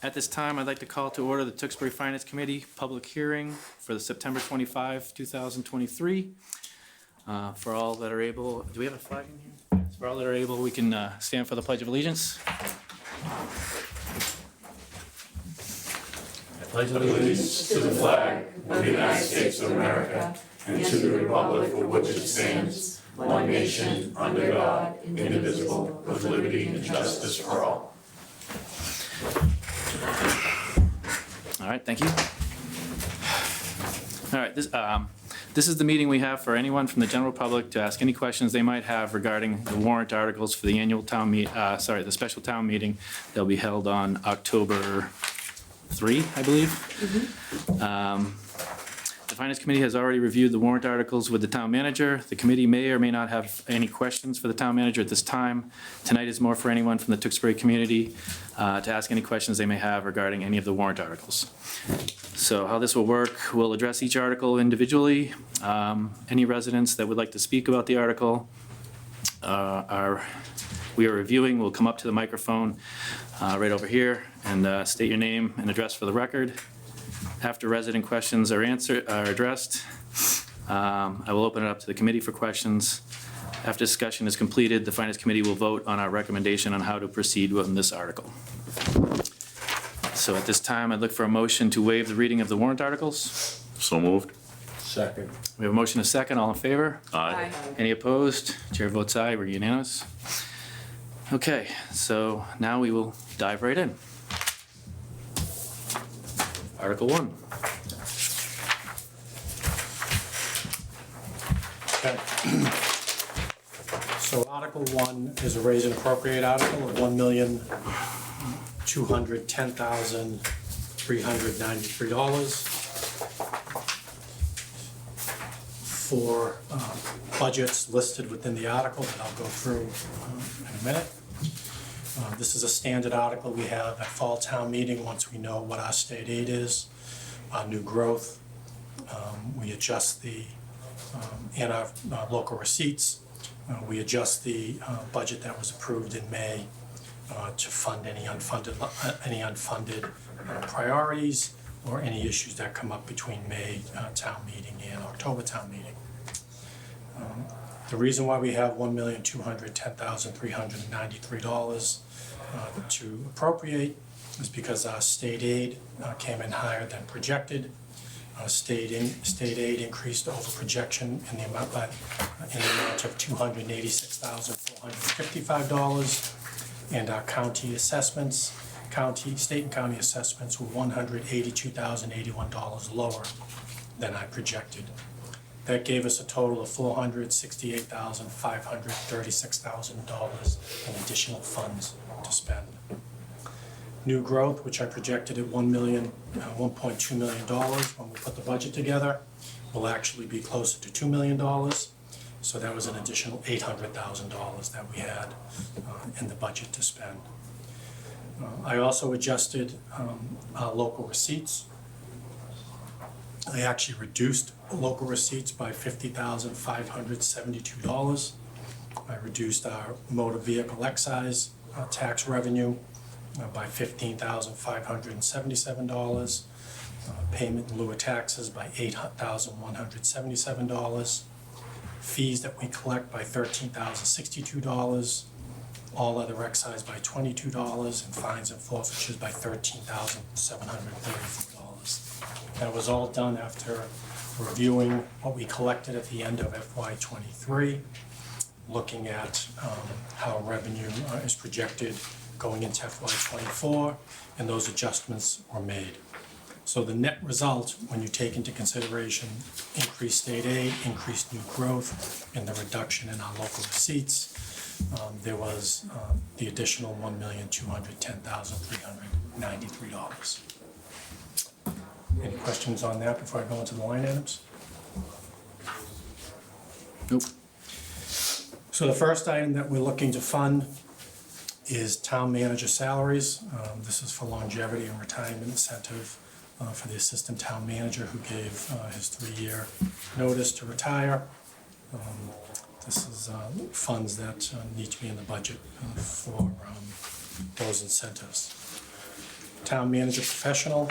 At this time, I'd like to call to order the Tewksbury Finance Committee public hearing for the September 25, 2023. For all that are able, do we have a flag in here? Yes. For all that are able, we can stand for the Pledge of Allegiance. I pledge Allegiance to the flag of the United States of America and to the republic for which it stands, one nation, under God, indivisible, with liberty and justice for all. All right, thank you. All right, this is the meeting we have for anyone from the general public to ask any questions they might have regarding the warrant articles for the annual town the special town meeting that'll be held on October 3, I believe. The Finance Committee has already reviewed the warrant articles with the town manager. The committee may or may not have any questions for the town manager at this time. Tonight is more for anyone from the Tewksbury community to ask any questions they may have regarding any of the warrant articles. So how this will work, we'll address each article individually. Any residents that would like to speak about the article we are reviewing will come up to the microphone right over here and state your name and address for the record. After resident questions are addressed, I will open it up to the committee for questions. After discussion is completed, the Finance Committee will vote on our recommendation on how to proceed with this article. So at this time, I'd look for a motion to waive the reading of the warrant articles. So moved. Second. We have a motion, a second. All in favor? Aye. Any opposed? Chair votes aye. We're unanimous. Okay, so now we will dive right in. Article 1. Okay. So Article 1 is a raise and appropriate article of $1,210,393 for budgets listed within the article that I'll go through in a minute. This is a standard article we have at fall town meeting once we know what our state aid is, our new growth. We adjust and our local receipts. We adjust the budget that was approved in May to fund any unfunded priorities or any issues that come up between May town meeting and October town meeting. The reason why we have $1,210,393 to appropriate is because our state aid came in higher than projected. State aid increased over projection in the amount of $286,455, and our state and county assessments were $182,081 lower than I projected. That gave us a total of $468,536,000 in additional funds to spend. New growth, which I projected at $1.2 million when we put the budget together, will actually be closer to $2 million. So that was an additional $800,000 that we had in the budget to spend. I also adjusted our local receipts. I actually reduced local receipts by $50,572. I reduced our motor vehicle excise tax revenue by $15,577. Payment in lieu of taxes by $8,177. Fees that we collect by $13,062. All other excise by $22, and fines and forfeitures by $13,734. That was all done after reviewing what we collected at the end of FY23, looking at how revenue is projected going into FY24, and those adjustments were made. So the net result, when you take into consideration increased state aid, increased new growth, and the reduction in our local receipts, there was the additional $1,210,393. Any questions on that before I go into the line items? Nope. So the first item that we're looking to fund is town manager salaries. This is for longevity and retirement incentive for the assistant town manager who gave his 3-year notice to retire. This is funds that need to be in the budget for those incentives. Town manager professional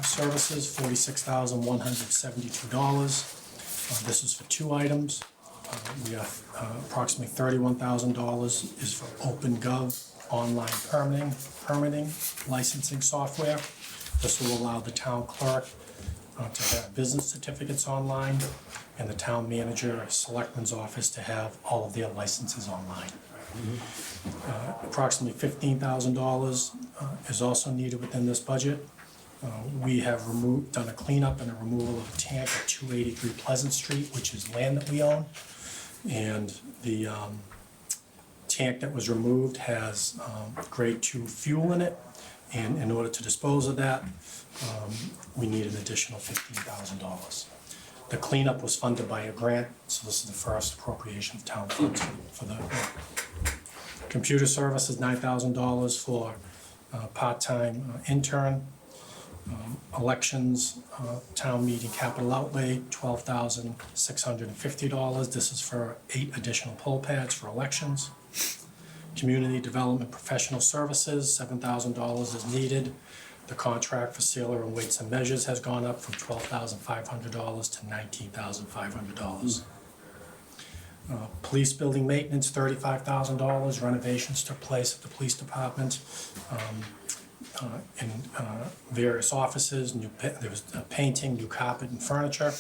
services, $46,172. This is for two items. We have approximately $31,000 is for OpenGov online permitting licensing software. This will allow the town clerk to have business certificates online, and the town manager, selectman's office to have all of their licenses online. Approximately $15,000 is also needed within this budget. We have done a cleanup and a removal of a tank at 283 Pleasant Street, which is land that we own. And the tank that was removed has grade 2 fuel in it. And in order to dispose of that, we need an additional $15,000. The cleanup was funded by a grant, so this is the first appropriation of town funds for the computer services, $9,000 for part-time intern. Elections, town meeting capital outlay, $12,650. This is for 8 additional poll pads for elections. Community development professional services, $7,000 is needed. The contract for sealer and weights and measures has gone up from $12,500 to $19,500. Police building maintenance, $35,000. Renovations took place at the police department. In various offices, there was painting, new carpet and furniture.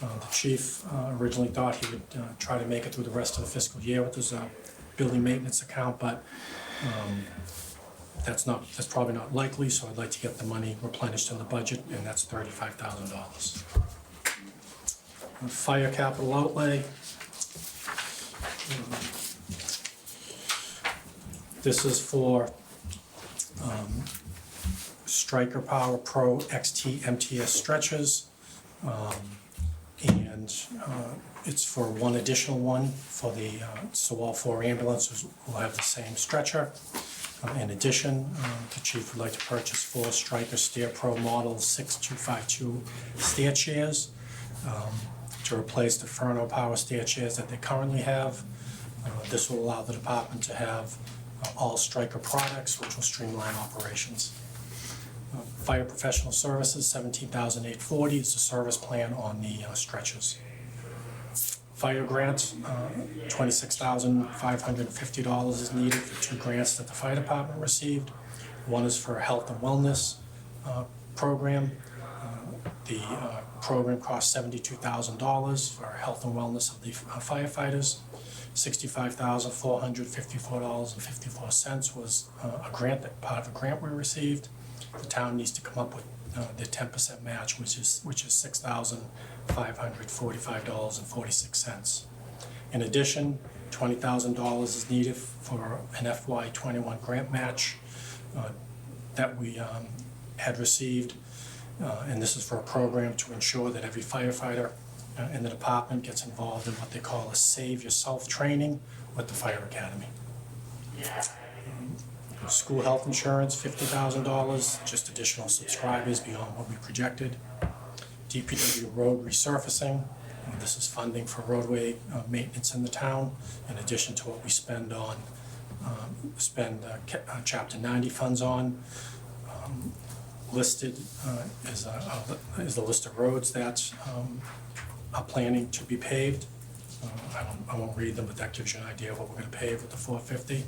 The chief originally thought he would try to make it through the rest of the fiscal year with his building maintenance account, but that's probably not likely, so I'd like to get the money replenished in the budget, and that's $35,000. Fire capital outlay. This is for Stryker Power Pro XT MTS stretchers, and it's for one additional one for the, so all 4 ambulances will have the same stretcher. In addition, the chief would like to purchase 4 Stryker Stair Pro Model 6252 stair chairs to replace the Furno Power stair chairs that they currently have. This will allow the department to have all Stryker products, which will streamline operations. Fire professional services, $17,840 is the service plan on the stretchers. Fire grants, $26,550 is needed for 2 grants that the fire department received. One is for a health and wellness program. The program costs $72,000 for health and wellness of the firefighters. $65,454.54 was a grant, part of a grant we received. The town needs to come up with their 10% match, which is $6,545.46. In addition, $20,000 is needed for an FY21 grant match that we had received, and this is for a program to ensure that every firefighter in the department gets involved in what they call a Save Yourself training with the Fire Academy. School health insurance, $50,000, just additional subscribers beyond what we projected. DPW road resurfacing, this is funding for roadway maintenance in the town, in addition to what we spend on, Chapter 90 funds on. Listed is the list of roads that are planning to be paved. I won't read them, but that gives you an idea of what we're going to pave with the $450.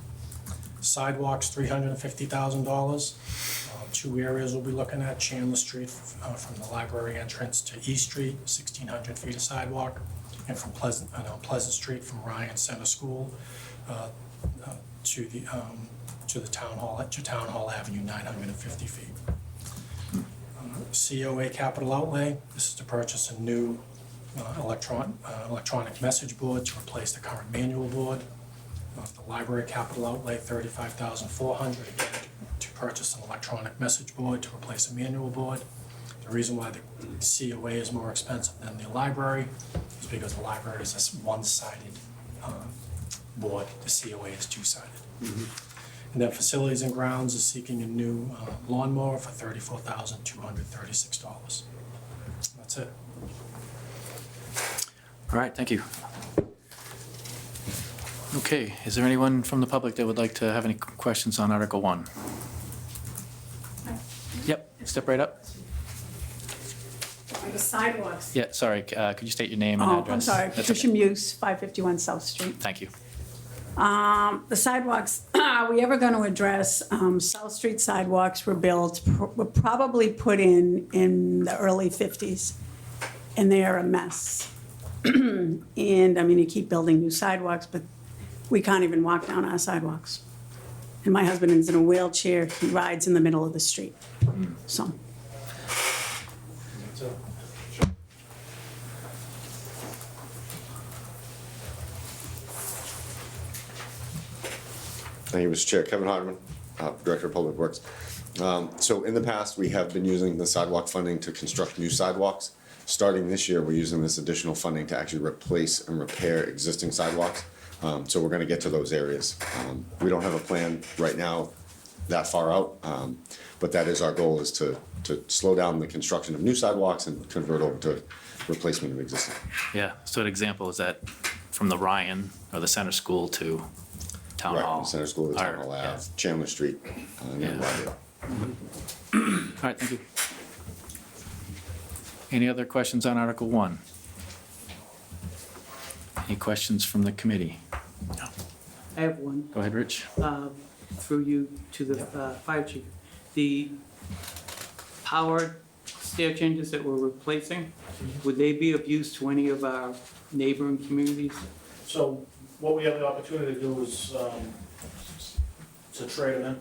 Sidewalks, $350,000. 2 areas we'll be looking at: Chandler Street from the library entrance to East Street, 1,600 feet of sidewalk, and from Pleasant Street from Ryan Center School to the Town Hall, to Town Hall Avenue, 950 feet. COA capital outlay. This is to purchase a new electronic message board to replace the current manual board. The library capital outlay, $35,400, again, to purchase an electronic message board to replace a manual board. The reason why the COA is more expensive than the library is because the library is a one-sided board, the COA is 2-sided. And then facilities and grounds is seeking a new lawnmower for $34,236. That's it. All right, thank you. Okay, is there anyone from the public that would like to have any questions on Article 1? Yep, step right up. The sidewalks. Yeah, sorry, could you state your name and Oh, address? I'm sorry, That's Patricia okay. Muse, 551 South Street. Thank you. The sidewalks, are we ever gonna address, South Street sidewalks were built, were probably put in the early 50s, and they are a mess. And, I mean, you keep building new sidewalks, but we can't even walk down our sidewalks. And my husband is in a wheelchair, he rides in the middle of the street, so. Thank you, Mr. Chair. Kevin Hardeman, Director of Public Works. So in the past, we have been using the sidewalk funding to construct new sidewalks. Starting this year, we're using this additional funding to actually replace and repair existing sidewalks. So we're gonna get to those areas. We don't have a plan right now that far out, but that is our goal, is to slow down the construction of new sidewalks and convert over to replacement of existing. Yeah, so an example is that from the Ryan or the center school to Town Right, Hall. from Center School to Town Or- Hall yeah. Ave, Chandler Street, and then Yeah. Rydell. All right, thank you. Any other questions on Article 1? Any questions from the committee? I have one, Go ahead, Rich. through you to the fire chief. The power stair changes that we're replacing, would they be of use to any of our neighboring communities? So what we have the opportunity to do is to trade them in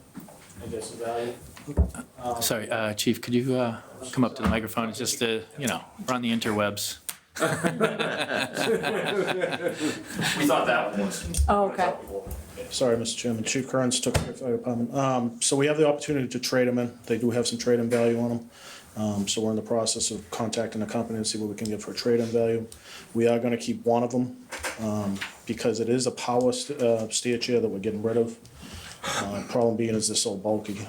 and get some value. Sorry, Chief, could you come up to the microphone? It's just, we're on the interwebs. We thought that one was. Oh, okay. Sorry, Mr. Chairman, Chief Kearns took the fire department. So we have the opportunity to trade them in. They do have some trade-in value on them. So we're in the process of contacting the company to see what we can get for a trade-in value. We are gonna keep one of them, because it is a power steer chair that we're getting rid of. Problem being is they're so bulky.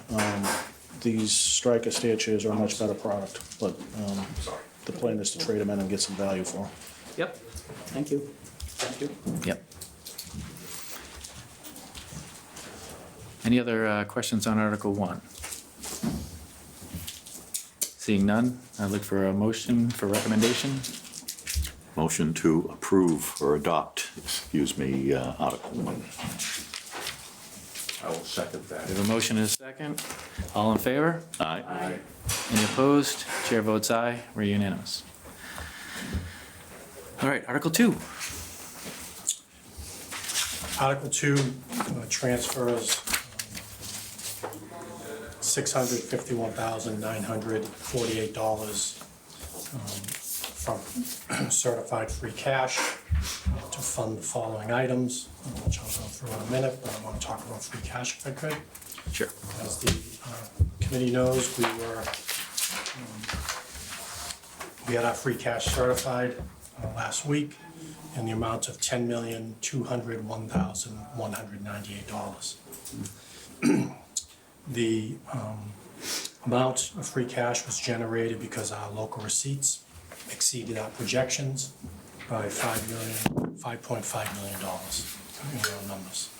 These Stryker stair chairs are a much better product, but the plan is to trade them in and get some value for them. Yep, thank you. Thank you. Yep. Any other questions on Article 1? Seeing none, I look for a motion for recommendation. Motion to approve or adopt, Article 1. I will second that. We have a motion and a second. All in favor? Aye. Any opposed? Chair votes aye. We're unanimous. All right, Article 2. Article 2 transfers $651,948 from certified free cash to fund the following items, which I'll go through in a minute, but I want to talk about free cash if I could. Sure. As the committee knows, we had our free cash certified last week in the amount of $10,201,198. The amount of free cash was generated because our local receipts exceeded our projections by $5.5 million in real numbers.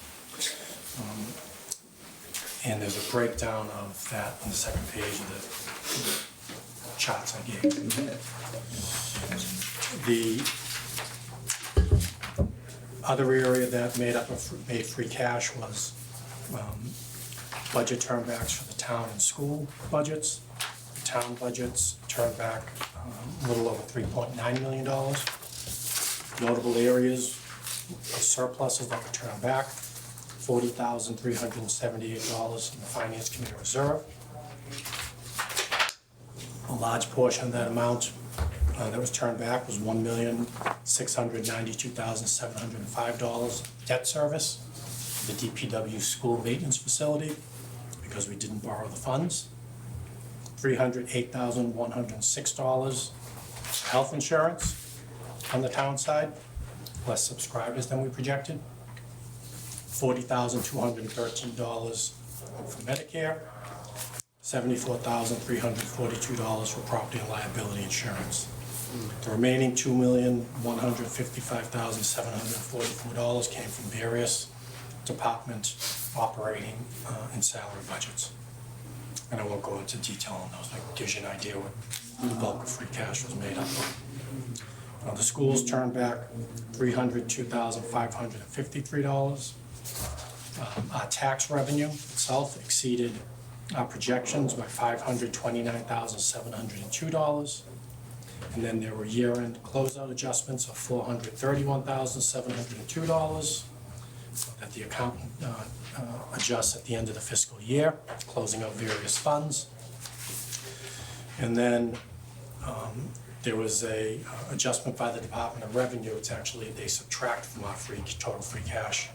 And there's a breakdown of that on the second page of the charts I gave. The other area that made free cash was budget turnbacks for the town and school budgets. The town budgets turned back a little over $3.9 million. Notable areas of surpluses that were turned back: $40,378 in the Finance Committee reserve. A large portion of that amount that was turned back was $1,692,705 debt service, the DPW school maintenance facility, because we didn't borrow the funds. $308,106 health insurance on the town side, less subscribers than we projected. $40,213 for Medicare, $74,342 for property and liability insurance. The remaining $2,155,744 came from various department operating and salary budgets. and I won't go into detail on those, but it gives you an idea what the bulk of free cash was made up of. The schools turned back $302,553. Our tax revenue itself exceeded our projections by $529,702. And then there were year-end closeout adjustments of $431,702 that the accountant adjusts at the end of the fiscal year, closing out various funds. And then there was a adjustment by the Department of Revenue. It's actually, they subtract from our total free cash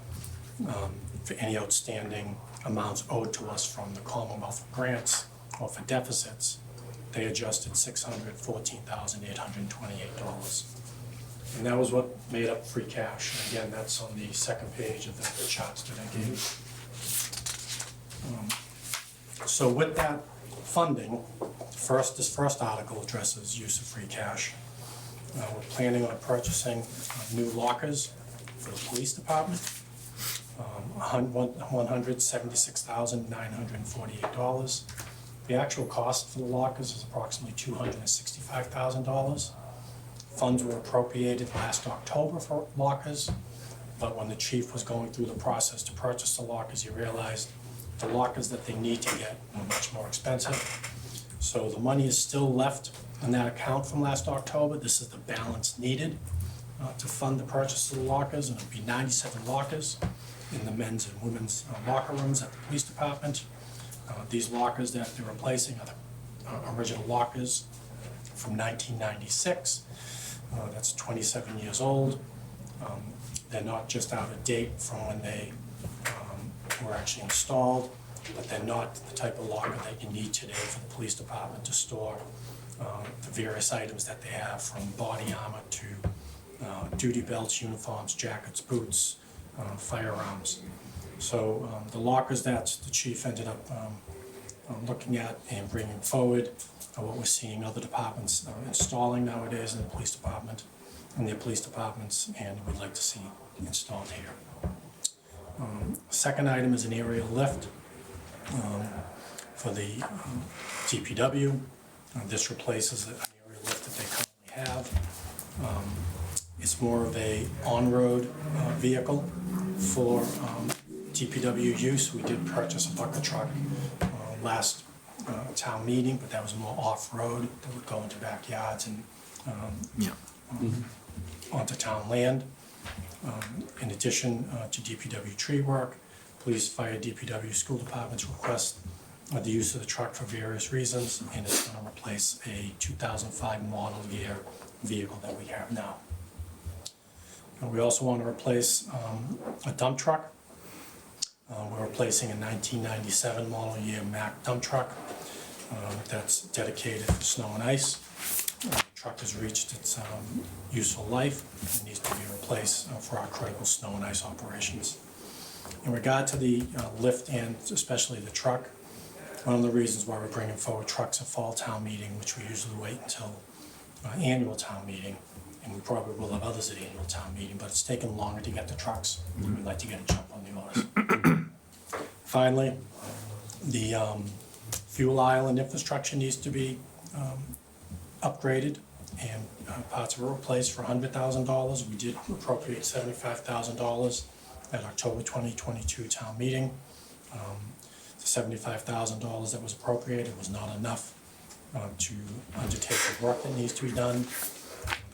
for any outstanding amounts owed to us from the Commonwealth grants or for deficits. They adjusted $614,828. And that was what made up free cash. And again, that's on the second page of the charts that I gave. So with that funding, this first article addresses use of free cash. We're planning on purchasing new lockers for the police department, $176,948. The actual cost for the lockers is approximately $265,000. Funds were appropriated last October for lockers, but when the chief was going through the process to purchase the lockers, he realized the lockers that they need to get are much more expensive. So the money is still left in that account from last October. This is the balance needed to fund the purchase of the lockers, and it'll be 97 lockers in the men's and women's locker rooms at the police department. These lockers that they're replacing are the original lockers from 1996. That's 27 years old. They're not just out of date from when they were actually installed, but they're not the type of locker that you need today for the police department to store the various items that they have, from body armor to duty belts, uniforms, jackets, boots, firearms. So the lockers that the chief ended up looking at and bringing forward are what we're seeing other departments installing nowadays in the police department, in their police departments, and we'd like to see installed here. Second item is an aerial lift for the DPW. This replaces an aerial lift that they currently have. It's more of a on-road vehicle for DPW use. We did purchase a bucket truck last town meeting, but that was more off-road, that would go into backyards and onto town land. In addition to DPW tree work, police, fire, DPW, school departments request the use of the truck for various reasons, and it's going to replace a 2005 model year vehicle that we have now. And we also want to replace a dump truck. We're replacing a 1997 model year Mack dump truck that's dedicated for snow and ice. The truck has reached its useful life and needs to be replaced for our critical snow and ice operations. In regard to the lift and especially the truck, one of the reasons why we're bringing forward trucks at fall town meeting, which we usually wait until annual town meeting, and we probably will have others at annual town meeting, but it's taken longer to get the trucks. We'd like to get a jump on the orders. Finally, the fuel island infrastructure needs to be upgraded and parts of it replaced for $100,000. We did appropriate $75,000 at October 2022 town meeting. The $75,000 that was appropriated was not enough to undertake the work that needs to be done.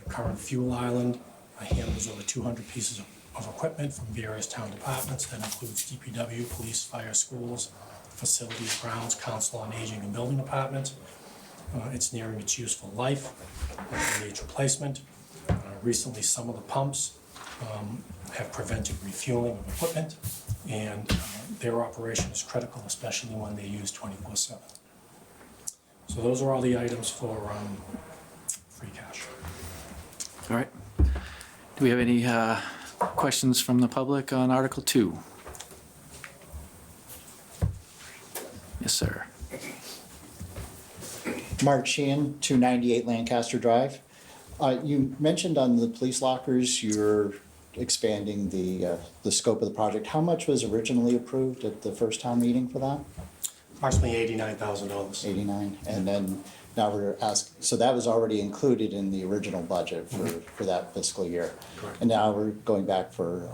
The current fuel island handles over 200 pieces of equipment from various town departments. That includes DPW, police, fire, schools, facilities, grounds, council on aging, and building department. It's nearing its useful life. It needs replacement. Recently, some of the pumps have prevented refueling of equipment, and their operation is critical, especially when they're used 24/7. So those are all the items for free cash. All right. Do we have any questions from the public on Article 2? Yes, sir. Mark Sheehan, 298 Lancaster Drive. You mentioned on the police lockers you're expanding the scope of the project. How much was originally approved at the first town meeting for that? Approximately $89,000. 89, and then now we're asking, so that was already included in the original budget for that fiscal year. Correct. And now we're going back for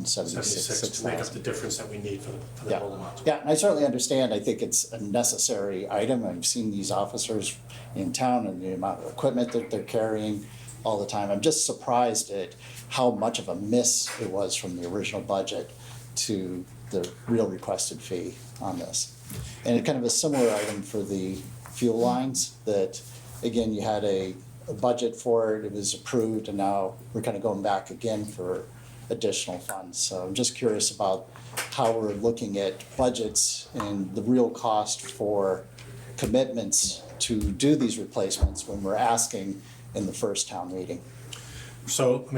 76 to make up the 176,000. difference that we need for the Yeah, whole amount. yeah, and I certainly understand, I think it's a necessary item, I've seen these officers in town and the amount of equipment that they're carrying all the time. I'm just surprised at how much of a miss it was from the original budget to the real requested fee on this. And kind of a similar item for the fuel lines, that, again, you had a budget for it, it was approved, and now we're kind of going back again for additional funds. So I'm just curious about how we're looking at budgets and the real cost for commitments to do these replacements when we're asking in the first town meeting. So,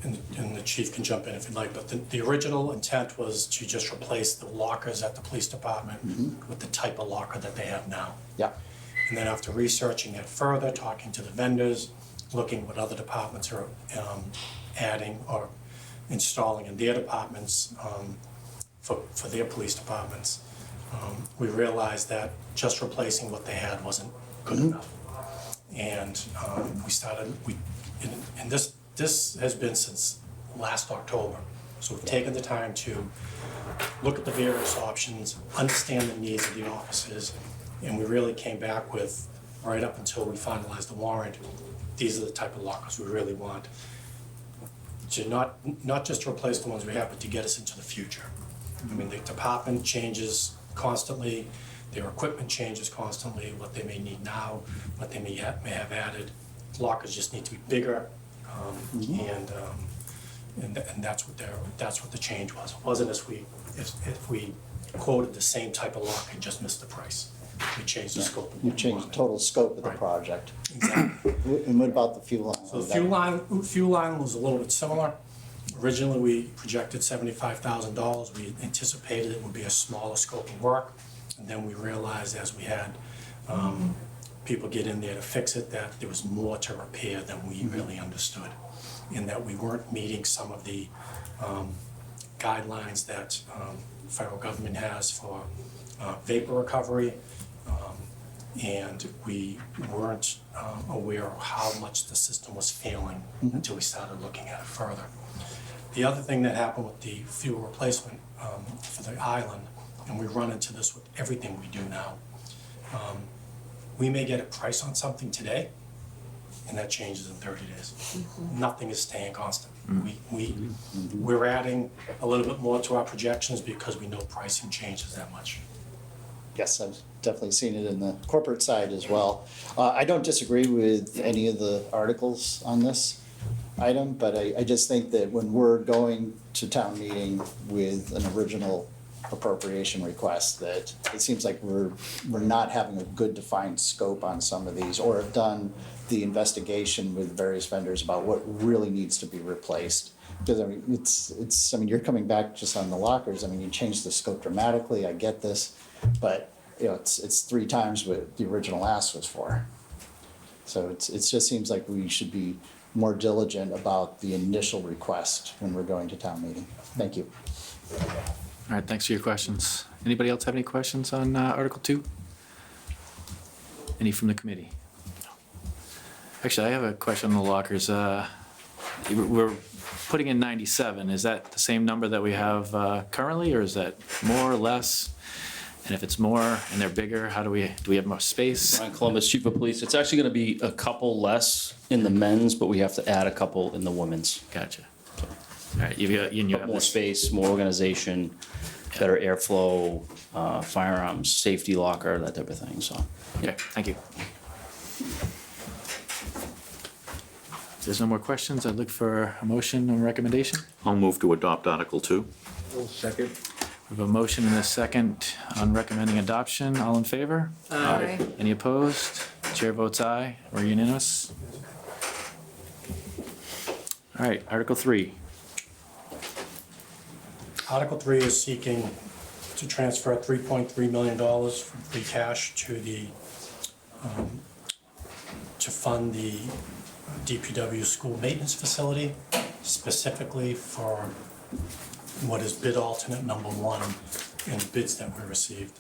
and the chief can jump in if you'd like, but the original intent was to just replace the lockers at the police department with the type of locker that they have now. Yeah, And then after researching it further, talking to the vendors, looking what other departments are adding or installing in their departments for their police departments, we realized that just replacing what they had wasn't good enough. And and this has been since last October. So we've taken the time to look at the various options, understand the needs of the officers, and we really came back with, right up until we finalized the warrant, these are the type of lockers we really want. To not just to replace the ones we have, but to get us into the future. I mean, the department changes constantly, their equipment changes constantly, what they may need now, what they may have added. Lockers just need to be bigger, and that's what the change was. It wasn't if we quoted the same type of locker and just missed the price. We changed the scope. of you what we changed the wanted. total scope of the Right. project. Exactly. And what about the fuel line? So the fuel line was a little bit similar. Originally, we projected $75,000. We anticipated it would be a smaller scope of work. And then we realized as we had people get in there to fix it, that there was more to repair than we really understood. And that we weren't meeting some of the guidelines that federal government has for vapor recovery. And we weren't aware of how much the system was failing until we started looking at it further. The other thing that happened with the fuel replacement for the island, and we run into this with everything we do now, we may get a price on something today, and that changes in 30 days. Nothing is staying constant. We're adding a little bit more to our projections because we know pricing changes that much. Yes, I've definitely seen it in the corporate side as well. I don't disagree with any of the articles on this item, but I just think that when we're going to town meeting with an original appropriation request, that it seems like we're not having a good defined scope on some of these, or have done the investigation with various vendors about what really needs to be replaced. Because I mean, it's, I mean, you're coming back just on the lockers, I mean, you changed the scope dramatically, I get this, but, you know, it's 3 times what the original ask was for. So it just seems like we should be more diligent about the initial request when we're going to town meeting. Thank you. All right, thanks for your questions. Anybody else have any questions on Article 2? Any from the committee? Actually, I have a question on the lockers. We're putting in 97. Is that the same number that we have currently, or is that more or less? And if it's more and they're bigger, how do we have more space? Brian Columbus, Chief of Police. It's actually gonna be a couple less in the men's, but we have to add a couple in the women's. Gotcha. All right, you have More this. space, more organization, better airflow, firearms, safety locker, that type of thing, so. Okay, thank you. If there's no more questions, I'd look for a motion or recommendation. I'll move to adopt Article 2. Second. We have a motion and a second on recommending adoption. All in favor? Aye. Any opposed? Chair votes aye. We're unanimous. All right, Article 3. Article 3 is seeking to transfer $3.3 million from free cash to fund the DPW school maintenance facility, specifically for what is bid alternate number 1 in the bids that we received.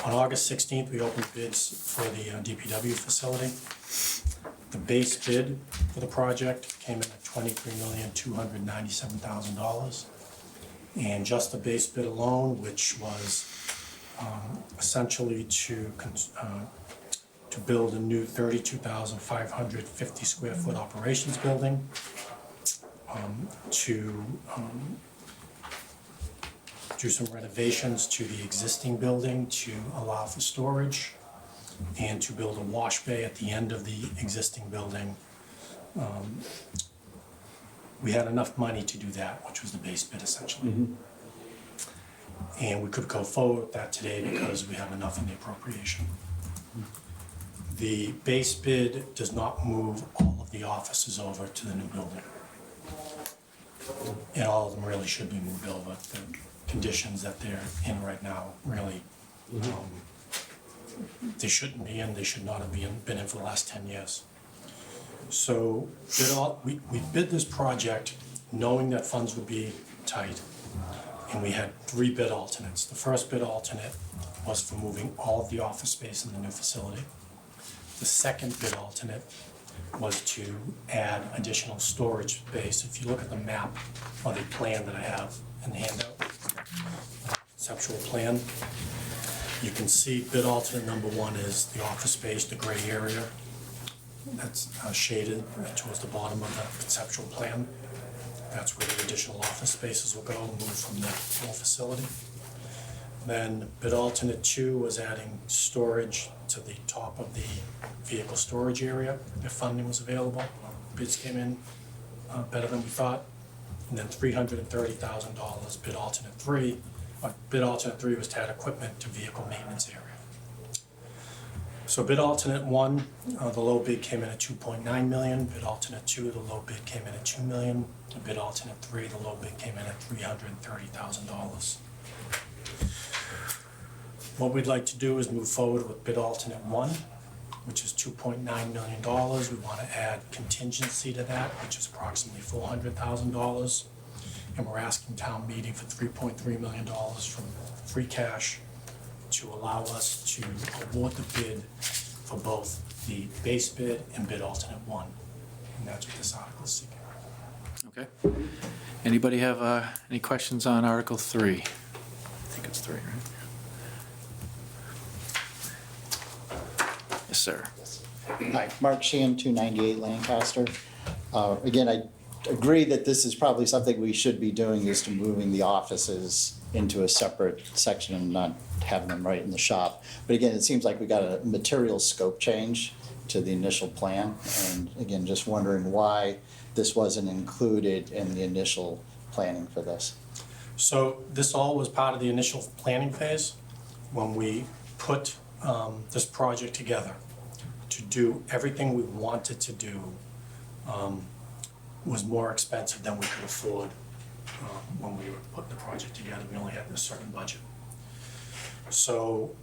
On August 16th, we opened bids for the DPW facility. The base bid for the project came in at $23,297,000. And just the base bid alone, which was essentially to build a new 32,550 square foot operations building, to do some renovations to the existing building to allow for storage, and to build a wash bay at the end of the existing building. We had enough money to do that, which was the base bid essentially. And we could go forward with that today because we have enough in the appropriation. The base bid does not move all of the offices over to the new building. And all of them really should be moved over. The conditions that they're in right now, really, they shouldn't be in, they should not have been in for the last 10 years. So we bid this project knowing that funds would be tight, and we had 3 bid alternates. The first bid alternate was for moving all of the office space in the new facility. The second bid alternate was to add additional storage space. If you look at the map or the plan that I have in the handout, conceptual plan, you can see bid alternate number 1 is the office space, the gray area. That's shaded towards the bottom of the conceptual plan. That's where the additional office spaces will go, move from the whole facility. Then bid alternate 2 was adding storage to the top of the vehicle storage area if funding was available. Bids came in better than we thought. And then $330,000 bid alternate 3. Bid alternate 3 was to add equipment to vehicle maintenance area. So bid alternate 1, the low bid came in at $2.9 million. Bid alternate 2, the low bid came in at $2 million. And bid alternate 3, the low bid came in at $330,000. What we'd like to do is move forward with bid alternate 1, which is $2.9 million. We want to add contingency to that, which is approximately $400,000. And we're asking town meeting for $3.3 million from free cash to allow us to award the bid for both the base bid and bid alternate 1. And that's what this article is seeking. Okay. Anybody have any questions on Article 3? I think it's 3, right? Yes, sir. Hi, Mark Sheehan, 298 Lancaster. Again, I agree that this is probably something we should be doing, is to moving the offices into a separate section and not having them right in the shop. But again, it seems like we got a material scope change to the initial plan. And again, just wondering why this wasn't included in the initial planning for this. So this all was part of the initial planning phase when we put this project together to do everything we wanted to do. Was more expensive than we could afford when we were putting the project together. We only had a certain budget. So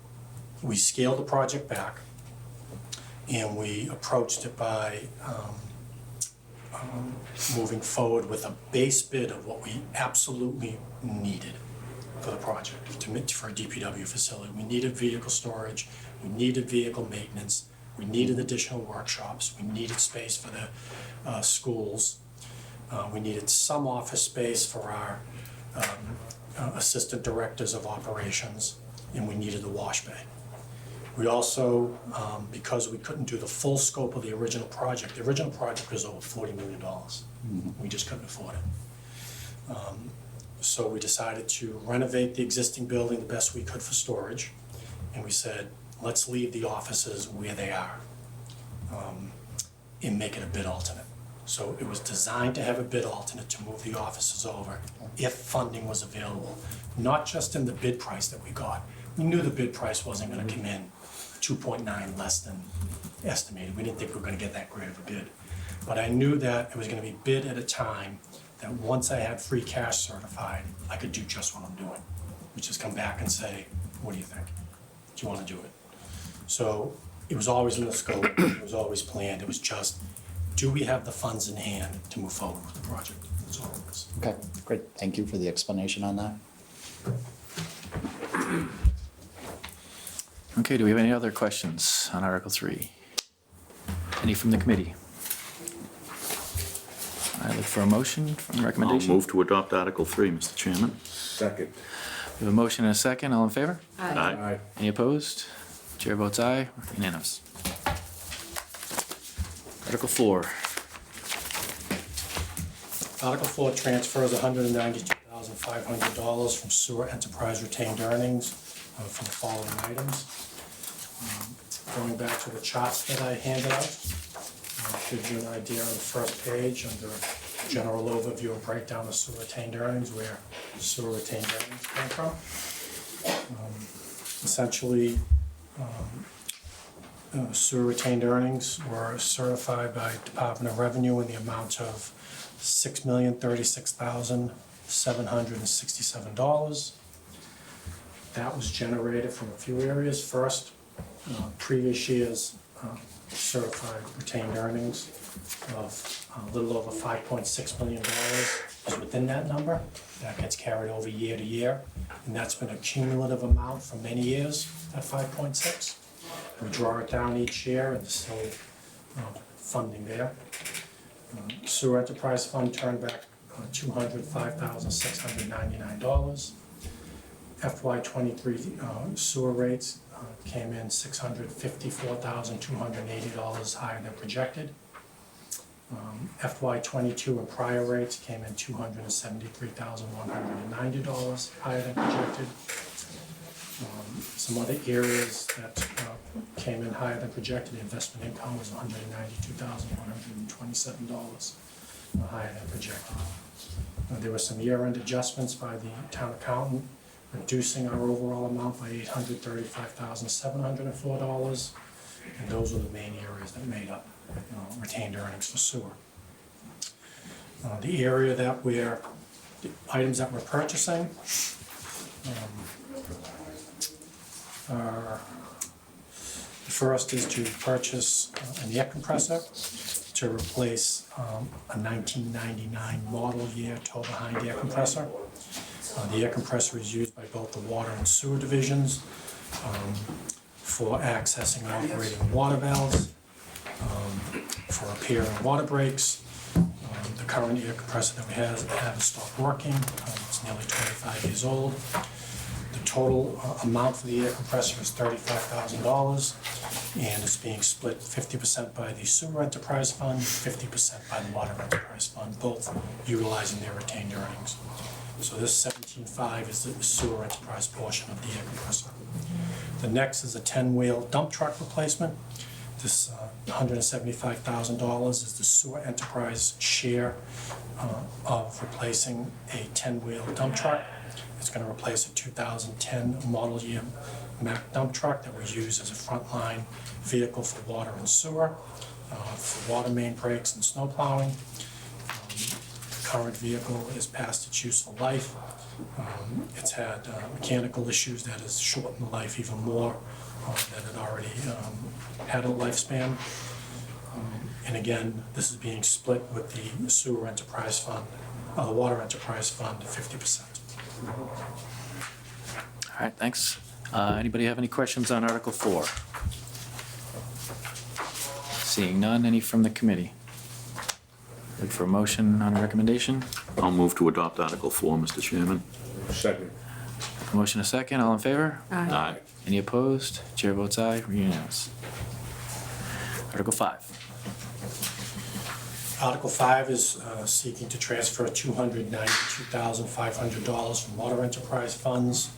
we scaled the project back and we approached it by moving forward with a base bid of what we absolutely needed for the project, for a DPW facility. We needed vehicle storage, we needed vehicle maintenance, we needed additional workshops, we needed space for the schools. We needed some office space for our assistant directors of operations, and we needed a wash bay. We also, because we couldn't do the full scope of the original project was over $40 million. We just couldn't afford it. So we decided to renovate the existing building the best we could for storage, and we said, let's leave the offices where they are and make it a bid alternate. So it was designed to have a bid alternate to move the offices over if funding was available, not just in the bid price that we got. We knew the bid price wasn't gonna come in 2.9 less than estimated. We didn't think we were gonna get that great of a bid. But I knew that it was gonna be bid at a time that once I had free cash certified, I could do just what I'm doing, which is come back and say, what do you think? Do you wanna do it? So it was always in the scope, it was always planned, it was just, do we have the funds in hand to move forward with the project? That's all it was. Okay, great. Thank you for the explanation on that. Okay, do we have any other questions on Article 3? Any from the committee? I look for a motion from I'll recommendation. move to adopt Article 3, Mr. Chairman. Second. We have a motion and a second. All in favor? Aye. Any opposed? Chair votes aye. Unanimous. Article 4. Article 4 transfers $192,500 from sewer enterprise retained earnings from the following items. Going back to the charts that I handed out, gives you an idea on the first page under general overview and breakdown of sewer retained earnings, where sewer retained earnings came from. Essentially, sewer retained earnings were certified by Department of Revenue in the amount of $6,036,767. That was generated from a few areas. First, previous year's certified retained earnings of a little over $5.6 million is within that number. That gets carried over year to year, and that's been a cumulative amount for many years, at 5.6. We draw it down each year, and there's still funding there. Sewer Enterprise Fund turned back $205,699. FY23 sewer rates came in $654,280 higher than projected. FY22 and prior rates came in $273,190 higher than projected. Some other areas that came in higher than projected, investment income was $192,127 higher than projected. There were some year-end adjustments by the town accountant, reducing our overall amount by $835,704, and those were the main areas that made up retained earnings for sewer. The area that the items that we're purchasing are, the first is to purchase an air compressor to replace a 1999 model year tow behind air compressor. The air compressor is used by both the water and sewer divisions for accessing and operating water valves, for repairing water breaks. The current air compressor that we have stopped working. It's nearly 25 years old. The total amount for the air compressor is $35,000, and it's being split 50% by the Sewer Enterprise Fund, 50% by the Water Enterprise Fund, both utilizing their retained earnings. So this 17.5 is the Sewer Enterprise portion of the air compressor. The next is a 10-wheel dump truck replacement. This $175,000 is the Sewer Enterprise share of replacing a 10-wheel dump truck. It's going to replace a 2010 model year Mack dump truck that we use as a frontline vehicle for water and sewer, for water main breaks and snow plowing. The current vehicle is past its useful life. It's had mechanical issues that has shortened the life even more than it already had a lifespan. And again, this is being split with the Sewer Enterprise Fund, the Water Enterprise Fund, 50%. All right, thanks. Anybody have any questions on Article 4? Seeing none, any from the committee? Look for a motion on a recommendation. I'll move to adopt Article 4, Mr. Chairman. Second. Motion a second, all in favor? Aye. Any opposed? Chair votes aye, unanimous. Article 5. Article 5 is seeking to transfer $292,500 from water enterprise funds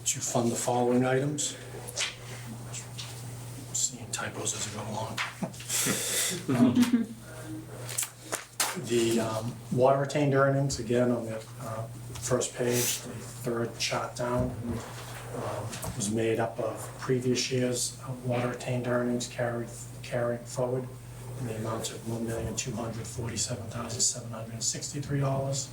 to fund the following items. Seeing typos as I go along. The water retained earnings, again, on the first page, the third chart down, was made up of previous year's water retained earnings carrying forward in the amount of $1,247,763.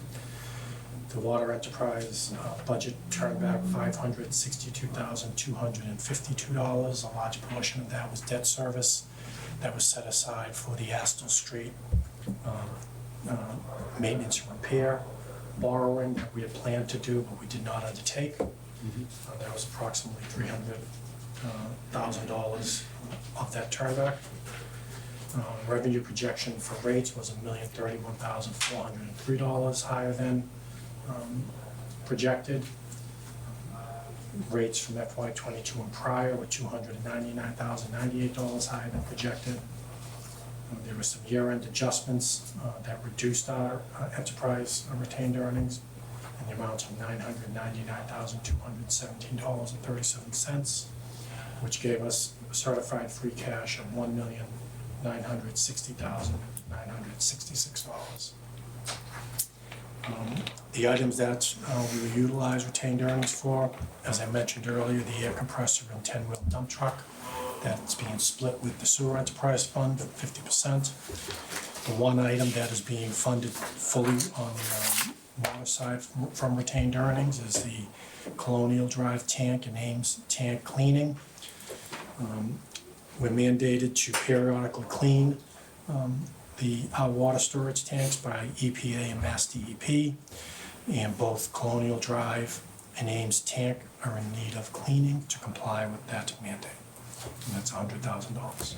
The water enterprise budget turned back $562,252. A large portion of that was debt service that was set aside for the Astle Street maintenance and repair. borrowing that we had planned to do, but we did not undertake. That was approximately $300,000 of that turnback. Revenue projection for rates was $1,031,403 higher than projected. Rates from FY '22 and prior were $299,098 higher than projected. There were some year-end adjustments that reduced our enterprise retained earnings in the amount of $999,217.37, which gave us certified free cash of $1,960,966. The items that we will utilize retained earnings for, as I mentioned earlier, the air compressor and 10-wheel dump truck, that's being split with the sewer enterprise fund at 50%. The one item that is being funded fully on the water side from retained earnings is the Colonial Drive tank and Ames tank cleaning. We're mandated to periodically clean our water storage tanks by EPA and Mass DEP, and both Colonial Drive and Ames tank are in need of cleaning to comply with that mandate, and that's $100,000.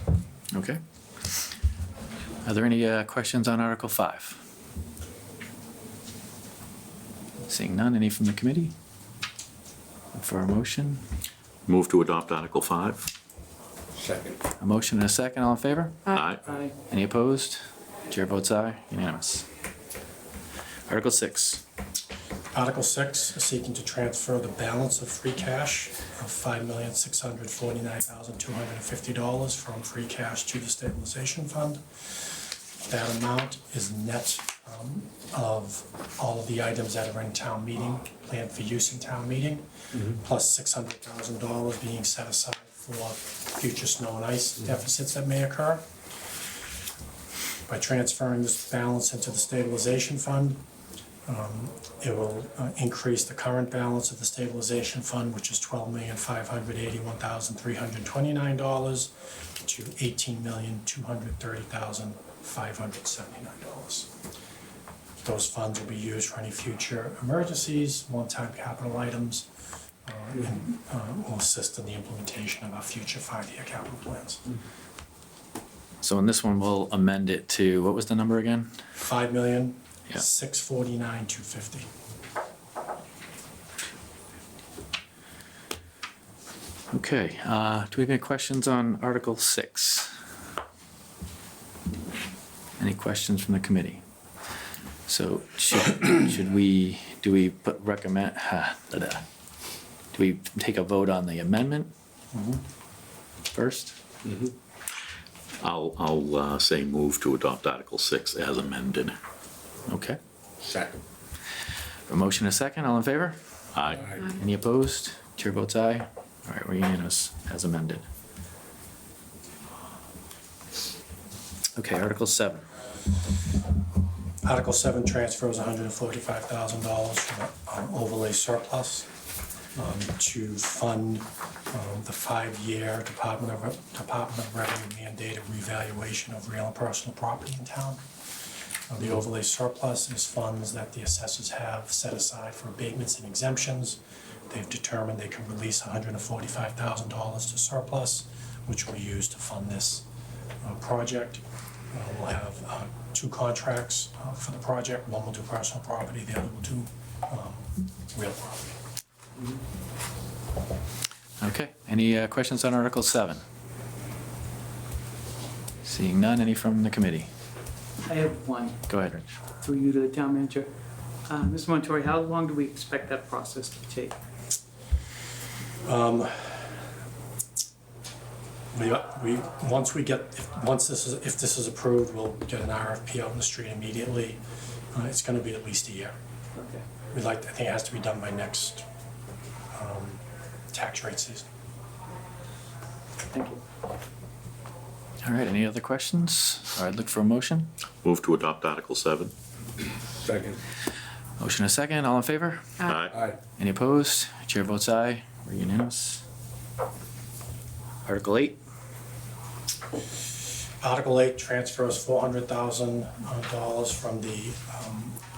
Okay. Are there any questions on Article 5? Seeing none, any from the committee? For a motion? Move to adopt Article 5. Second. A motion and a second, all in favor? Aye. Aye. Any opposed? Chair votes aye, unanimous. Article 6. Article 6 is seeking to transfer the balance of free cash of $5,649,250 from free cash to the stabilization fund. That amount is net of all of the items that are in town meeting, planned for use in town meeting, plus $600,000 being set aside for future snow and ice deficits that may occur. By transferring this balance into the stabilization fund, it will increase the current balance of the stabilization fund, which is $12,581,329, to $18,230,579. Those funds will be used for any future emergencies, one-time capital items, and will assist in the implementation of our future 5-year capital plans. So in this one, we'll amend it to, what was the number again? $5,649,250. Okay, do we have any questions on Article 6? Any questions from the committee? So should we, do we take a vote on the amendment first? I'll say move to adopt Article 6 as amended. Okay. Second. A motion and a second, all in favor? Aye. Any opposed? Chair votes aye. All right, we're unanimous as amended. Okay, Article 7. Article 7 transfers $145,000 from overlay surplus to fund the 5-year Department of Revenue mandated revaluation of real and personal property in town. The overlay surplus is funds that the assessors have set aside for abatements and exemptions. They've determined they can release $145,000 to surplus, which will be used to fund this project. We'll have 2 contracts for the project. One will do personal property, the other will do real property. Okay, any questions on Article 7? Seeing none, any from the committee? I have one, Go ahead, Rich. through you to the town manager. Mr. Montori, how long do we expect that process to take? If this is approved, we'll get an RFP out in the street immediately. It's gonna be at least a year. Okay. I think it has to be done by next tax rate season. Thank you. All right, any other questions? All right, look for a motion. Move to adopt Article 7. Second. Motion and a second, all in favor? Aye. Aye. Any opposed? Chair votes aye, we're unanimous. Article 8. Article 8 transfers $400,000 from the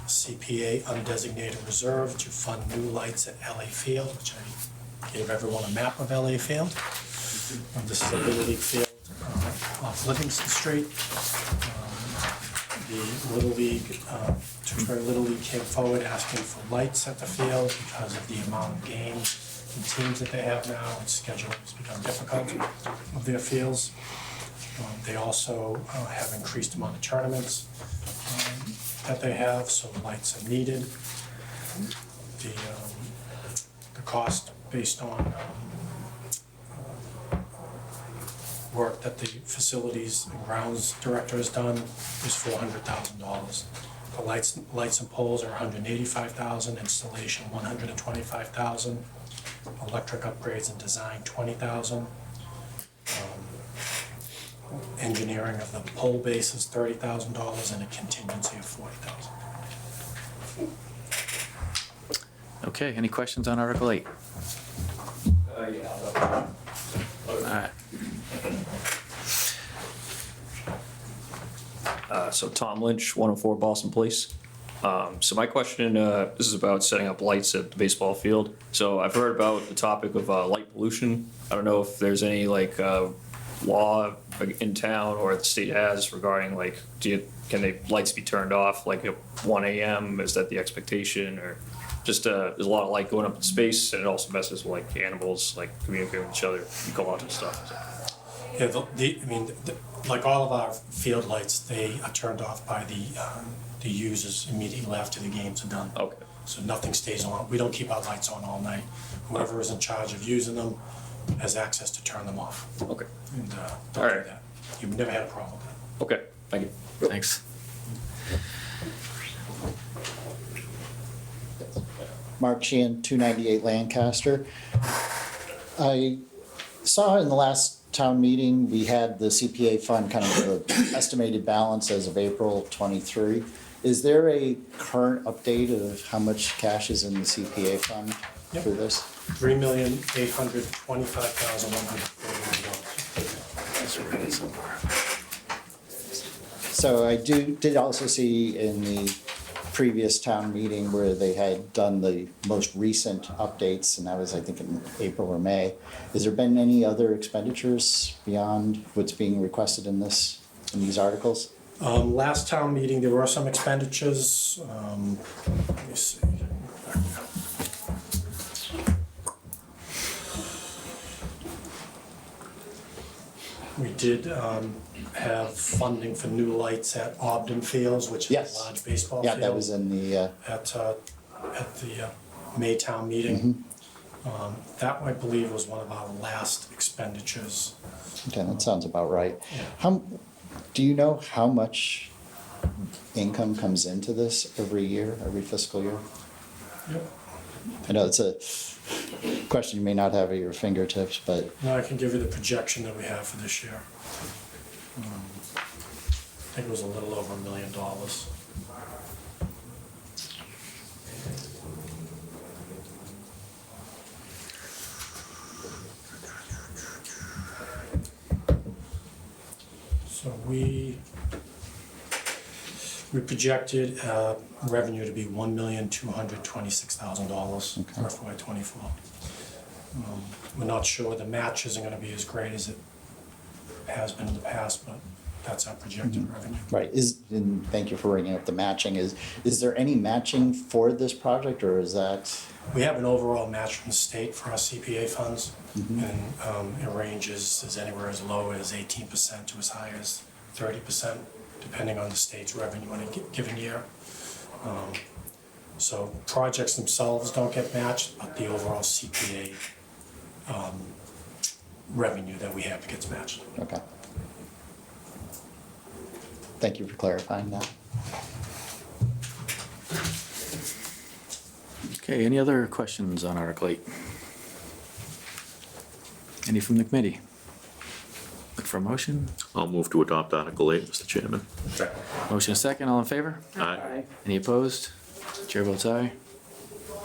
CPA undesignated reserve to fund new lights at LA Field, which I gave everyone a map of LA Field. This is a Little League field off Livingston Street. The Little League, Tewksbury Little League came forward asking for lights at the field because of the amount of games and teams that they have now, and schedule has become difficult of their fields. They also have increased amount of tournaments that they have, so the lights are needed. The cost based on work that the facilities and grounds director has done is $400,000. The lights and poles are $185,000, installation $125,000, electric upgrades and design $20,000. Engineering of the pole base is $30,000 and a contingency of $40,000. Okay, any questions on Article 8? All right. So Tom Lynch, 104 Boston Place. So my question, this is about setting up lights at the baseball field. So I've heard about the topic of light pollution. I don't know if there's any law in town or the state has regarding can the lights be turned off at 1 a.m.? Is that the expectation, or just there's a lot of light going up in space, and it also messes with animals communicating with each other, ecological and stuff. Yeah, like all of our field lights, they are turned off by the users immediately after the games are done. Okay. So nothing stays on. We don't keep our lights on all night. Whoever is in charge of using them has access to turn them off. Okay. And All don't do right. that. You've never had a problem with that. Okay. Thank you. Thanks. Mark Sheehan, 298 Lancaster. I saw in the last town meeting, we had the CPA fund kind of the estimated balance as of April 23. Is there a current update of how much cash is in the CPA fund for this? $3,825,140. So I did also see in the previous town meeting where they had done the most recent updates, and that was, I think, in April or May. Has there been any other expenditures beyond what's being requested in these articles? Last town meeting, there were some expenditures. Let me see. We did have funding for new lights at Ogden Fields, which is Yes. a large baseball Yeah, field. that was in the, At the Maytown meeting. That, I believe, was one of our last expenditures. okay, that sounds about right. Yeah. Do you know how much income comes into this every year, every fiscal year? Yep. I know it's a question you may not have at your fingertips, but Now I can give you the projection that we have for this year. I think it was a little over $1 million. So we projected revenue to be $1,226,000 for FY '24. We're not sure the match isn't gonna be as great as it has been in the past, but that's our projected revenue. right, and thank you for bringing up the matching. Is there any matching for this project, or is that? We have an overall match from the state for our CPA funds, and it ranges as anywhere as low as 18% to as high as 30%, depending on the state's revenue in a given year. So projects themselves don't get matched, but the overall CPA revenue that we have gets matched. Okay. Thank you for clarifying that. Okay, any other questions on Article 8? Any from the committee? Look for a motion. I'll move to adopt Article 8, Mr. Chairman. Motion a second, all in favor? Aye. Any opposed? Chair votes aye.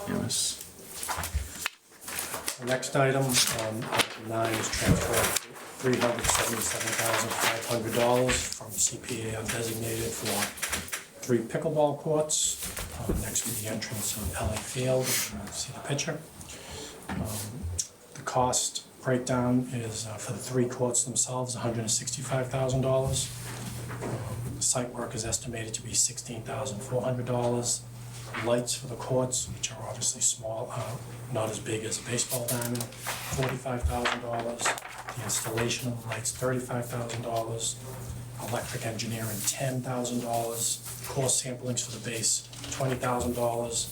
Unanimous. The next item, Article 9, is transfer $377,500 from CPA undesignated for 3 pickleball courts next to the entrance of LA Field. You can see the picture. The cost breakdown is for the 3 courts themselves, $165,000. The site work is estimated to be $16,400. Lights for the courts, which are obviously small, not as big as a baseball diamond, $45,000. The installation of the lights, $35,000. Electric engineering, $10,000. Core samplings for the base, $20,000.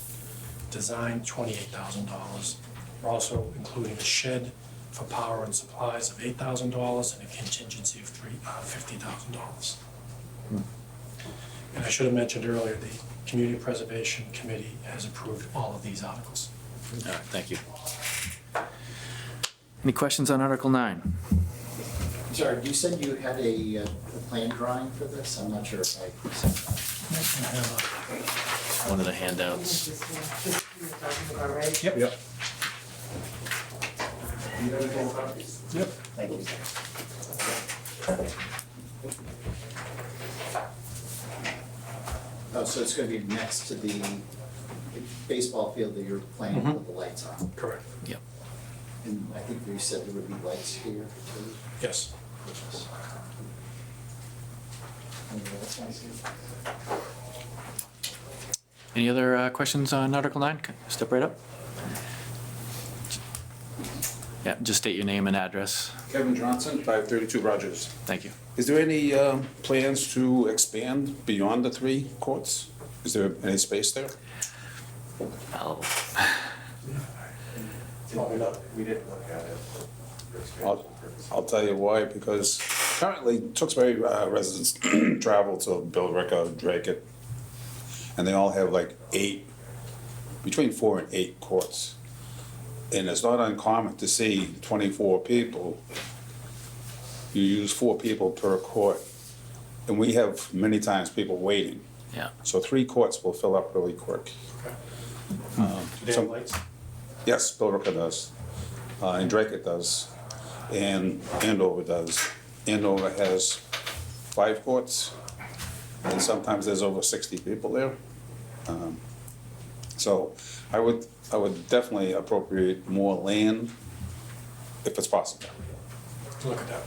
Design, $28,000. We're also including a shed for power and supplies of $8,000 and a contingency of $50,000. And I should have mentioned earlier, the Community Preservation Committee has approved all of these articles. All right, thank you. Any questions on Article 9? Sorry, you said you had a plan drawing for this? I'm not sure if I said that. One of the handouts. Yep. Yep. Yep. Thank you. Oh, so it's gonna be next to the baseball field that you're planning to put the lights on? Correct. Yep. And I think you said there would be lights here too? Yes. That's nice. Any other questions on Article 9? Step right up. Yeah, just state your name and address. Kevin Johnson, 532 Rogers. Thank you. Is there any plans to expand beyond the 3 courts? Is there any space there? Well, We didn't look at it. I'll tell you why, because currently Tewksbury residents travel to Billerica, Dracut, and they all have like between 4 and 8 courts. And it's not uncommon to see 24 people. You use 4 people per court. And we have many times people waiting. yeah. So 3 courts will fill up really quick. Do they So- have lights? Yes, Billerica does, and Dracut does, and Andover does. Andover has 5 courts, and sometimes there's over 60 people there. So I would definitely appropriate more land if it's possible. Look at that.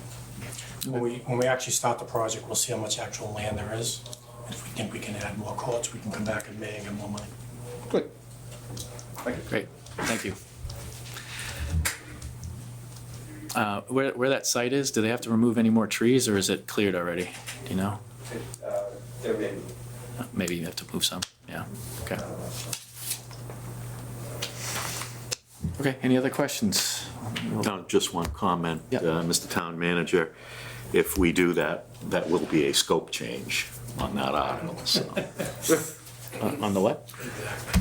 When we actually start the project, we'll see how much actual land there is. And if we think we can add more courts, we can come back in May and get more money. Good. Great, thank you. Where that site is, do they have to remove any more trees, or is it cleared already? Do you know? There may be. Maybe you have to move some, yeah, okay. Okay, any other questions? Now, just one comment, Yeah. Mr. Town Manager. If we do that, that will be a scope change on that article, so. On the what?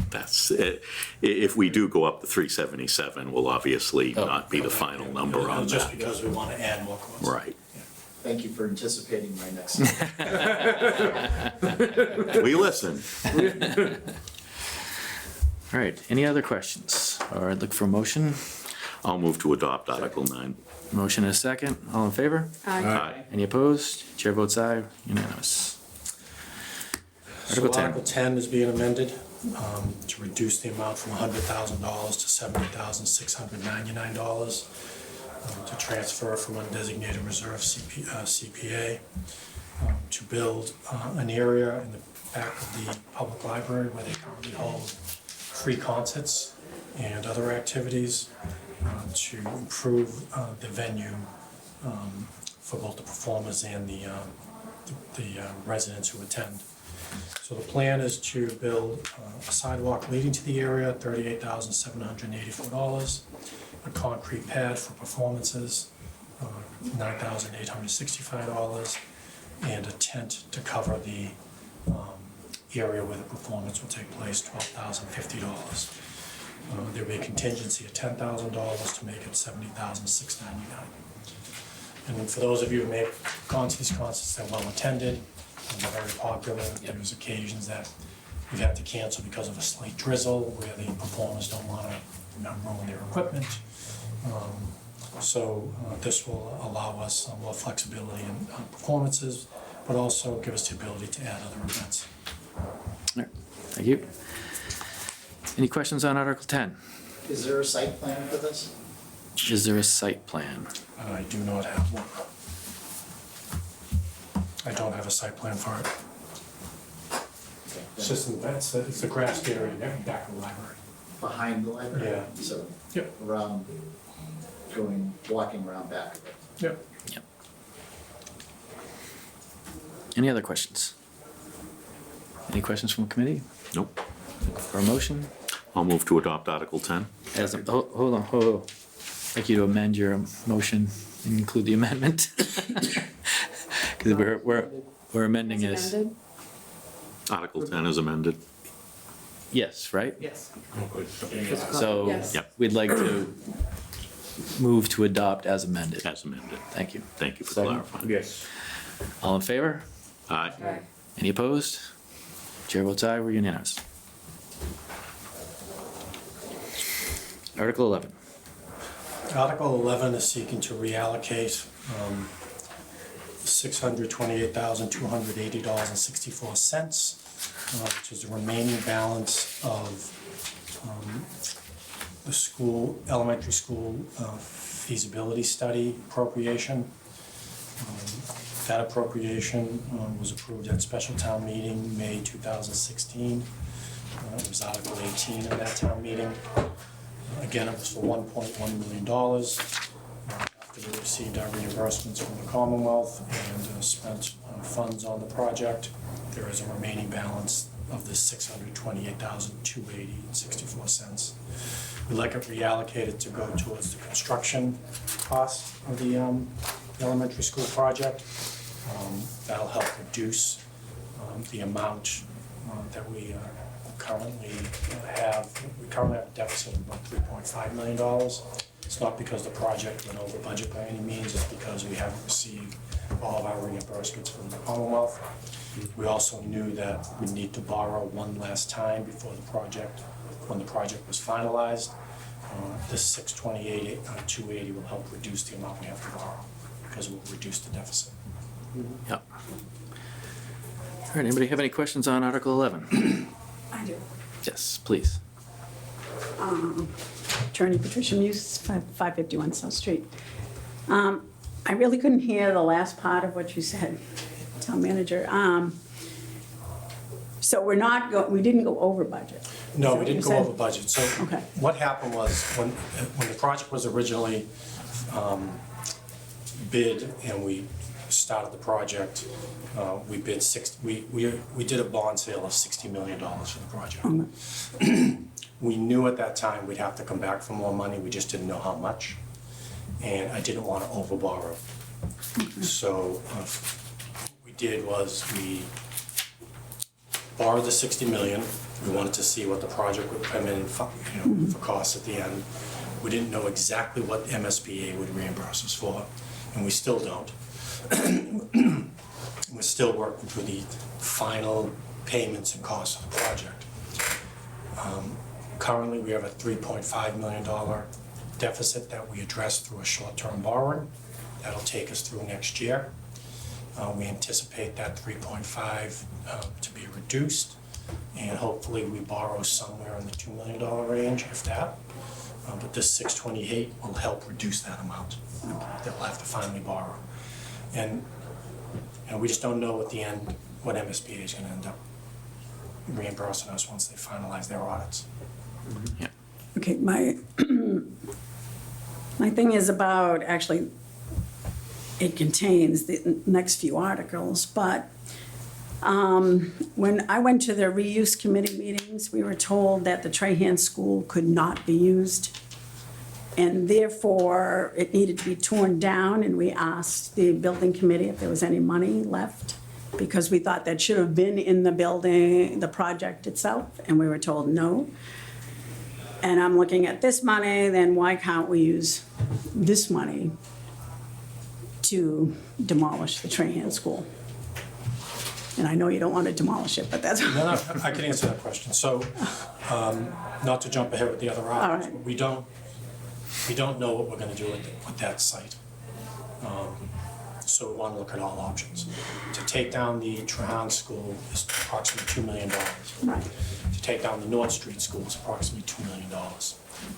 That's it. If we do go up to 377, will obviously not be the final number on Just that. because we want to add more courts. Right. Thank you for anticipating my next. We listen. All right, any other questions? Or I'd look for a motion. I'll move to adopt Article 9. Motion and a second, all in favor? Aye. Any opposed? Chair votes aye, unanimous. So Article 10. Article 10 is being amended to reduce the amount from $100,000 to $70,699 to transfer from undesignated reserve CPA to build an area in the back of the public library where they currently hold free concerts and other activities to improve the venue for both the performers and the residents who attend. So the plan is to build a sidewalk leading to the area, $38,784, a concrete pad for performances, $9,865, and a tent to cover the area where the performance will take place, $12,050. There'll be a contingency of $10,000 to make it $70,699. And then for those of you who may have gone to these concerts, they're well attended, and they're very popular. There's occasions that we've had to cancel because of a slight drizzle, where the performers don't want to ruin their equipment. So this will allow us more flexibility in performances, but also give us the ability to add other events. All right, thank you. Any questions on Article 10? Is there a site plan for this? Is there a site plan? I do not have one. I don't have a site plan for it. It's just, it's a grassed area back of the library. Behind the library? Yeah. So Yep. around, walking around back of it. Yep. Yep. Any other questions? Any questions from committee? Nope. For a motion? I'll move to adopt Article 10. As, hold on, I'd like you to amend your motion and include the amendment. Because we're amending It's it. amended. Article 10 is amended. Yes, right? Yes. So Yes. Yep. we'd like to move to adopt as amended. As amended. Thank you. Thank you for Second. clarifying. Yes. All in favor? Aye. Any opposed? Chair votes aye, we're unanimous. Article 11. Article 11 is seeking to reallocate $628,280.64, which is the remaining balance of the elementary school feasibility study appropriation. That appropriation was approved at special town meeting, May 2016. It was Article 18 of that town meeting. Again, it was for $1.1 million. After we received our reimbursements from the Commonwealth and spent funds on the project, there is a remaining balance of the $628,280.64. We'd like it reallocated to go towards the construction costs of the elementary school project. That'll help reduce the amount that we currently have. We currently have a deficit of about $3.5 million. It's not because the project went over budget by any means, it's because we haven't received all of our reimbursements from the Commonwealth. We also knew that we need to borrow one last time before the project, when the project was finalized. This $628,280 will help reduce the amount we have to borrow, because it will reduce the deficit. Yep. All right, anybody have any questions on Article 11? I do. Yes, please. Attorney Patricia Muse, 551 South Street. I really couldn't hear the last part of what you said, town manager. So we didn't go over budget? No, Is that we what didn't you go said? over budget. So Okay. what happened was, when the project was originally bid and we started the project, we bid we did a bond sale of $60 million for the project. We knew at that time we'd have to come back for more money, we just didn't know how much. And I didn't want to overborrow. So what we did was we borrowed the $60 million. We wanted to see what the project would come in for costs at the end. We didn't know exactly what MSBA would reimburse us for, and we still don't. We're still working through the final payments and costs of the project. Currently, we have a $3.5 million deficit that we address through a short-term borrowing. That'll take us through next year. We anticipate that 3.5 to be reduced, and hopefully we borrow somewhere in the $2 million range, if that. But this 628 will help reduce that amount that we'll have to finally borrow. And we just don't know what MSBA is gonna end up reimbursing us once they finalize their audits. Yeah. Okay, my thing is about, actually, it contains the next few articles, but when I went to the reuse committee meetings, we were told that the Trahan School could not be used, and therefore it needed to be torn down, and we asked the building committee if there was any money left, because we thought that should have been in the building, the project itself, and we were told no. And I'm looking at this money, then why can't we use this money to demolish the Trahan School? And I know you don't want to demolish it, but that's. No, I can answer that question. So, not to jump ahead with the other articles, right. but we don't know what we're gonna do with that site. So so we want to look at all options. To take down the Trahan School is approximately $2 million. Right. To take down the North Street School is approximately $2 million.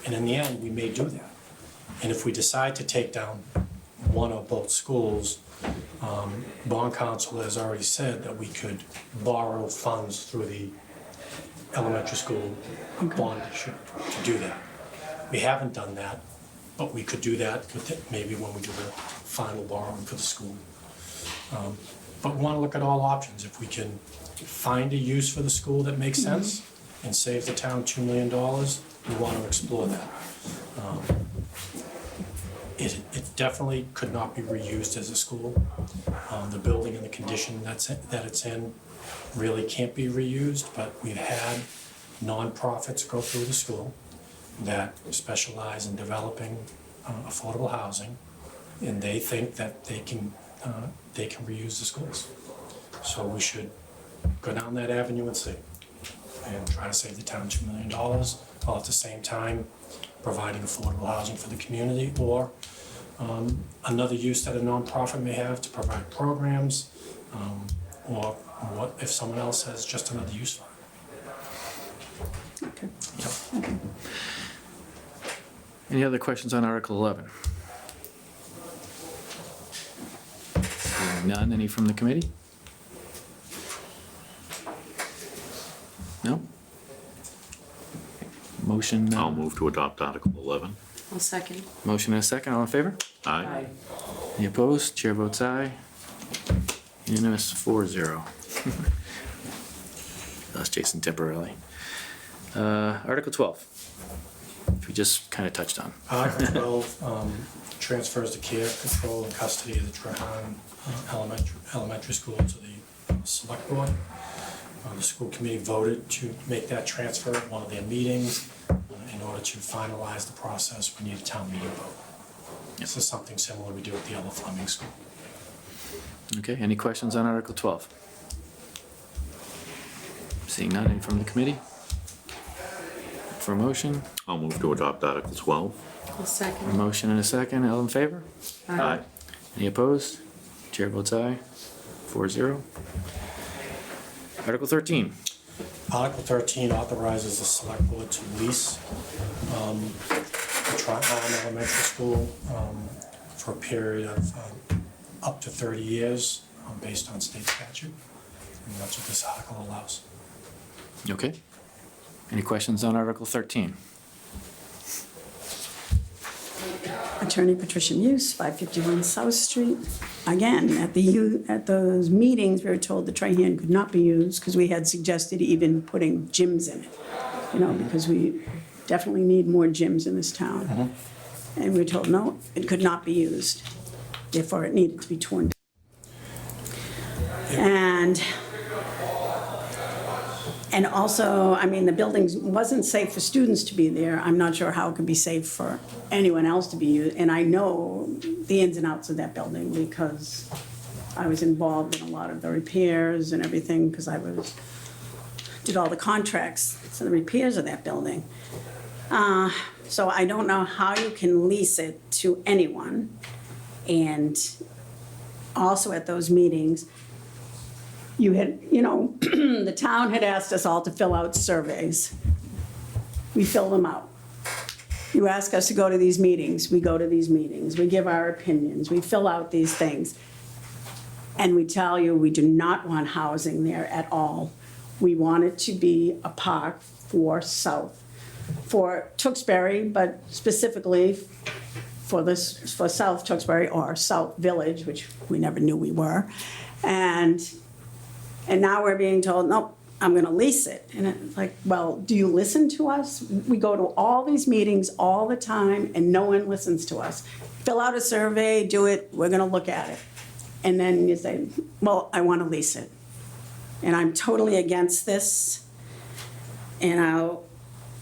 And in the end, we may do that. And if we decide to take down one or both schools, bond council has already said that we could borrow funds through the elementary school bond issue to do that. We haven't done that, but we could do that with it maybe when we do the final borrowing for the school. But we want to look at all options. If we can find a use for the school that makes sense and save the town $2 million, we want to explore that. It definitely could not be reused as a school. The building and the condition that it's in really can't be reused, but we've had nonprofits go through the school that specialize in developing affordable housing, and they think that they can reuse the schools. So we should go down that avenue and see, and try to save the town $2 million, while at the same time providing affordable housing for the community, or another use that a nonprofit may have to provide programs, or what if someone else has just another use for it. Okay. Yep. Any other questions on Article 11? Seeing none, any from the committee? No? Motion, I'll move to adopt Article 11. I'll second. motion and a second, all in favor? Aye. Any opposed? Chair votes aye. Unanimous 4-0. Lost Jason temporarily. Article 12, which we just kind of touched on. Article 12 transfers the care, control, and custody of the Trahan Elementary School to the Select Board. The school committee voted to make that transfer at one of their meetings. In order to finalize the process, we need a town meeting vote. This is something similar we do at the other Fleming School. Okay, any questions on Article 12? Seeing none, any from the committee? For a motion, I'll move to adopt Article 12. I'll a second. motion and a second, all in favor? Aye. Any opposed? Chair votes aye, 4-0. Article 13, Article 13 authorizes the Select Board to lease the Trahan Elementary School for a period of up to 30 years based on state statute. And that's what this article allows. okay. Any questions on Article 13? Attorney Patricia Muse, 551 South Street. Again, at those meetings, we were told the Trahan could not be used because we had suggested even putting gyms in it, because we definitely need more gyms in this town. And we were told, no, it could not be used. Therefore, it needed to be torn down. And also, I mean, the building wasn't safe for students to be there. I'm not sure how it could be safe for anyone else to be used. And I know the ins and outs of that building because I was involved in a lot of the repairs and everything because did all the contracts for the repairs of that building. So I don't know how you can lease it to anyone. And also at those meetings, you had, the town had asked us all to fill out surveys. We fill them out. You ask us to go to these meetings, we go to these meetings, we give our opinions, we fill out these things. And we tell you, we do not want housing there at all. We want it to be a park for Tewksbury, but specifically for South Tewksbury or South Village, which we never knew we were. And now we're being told, nope, I'm gonna lease it. And it's like, well, do you listen to us? We go to all these meetings all the time and no one listens to us. Fill out a survey, do it, we're gonna look at it. And then you say, well, I wanna lease it. And I'm totally against this. And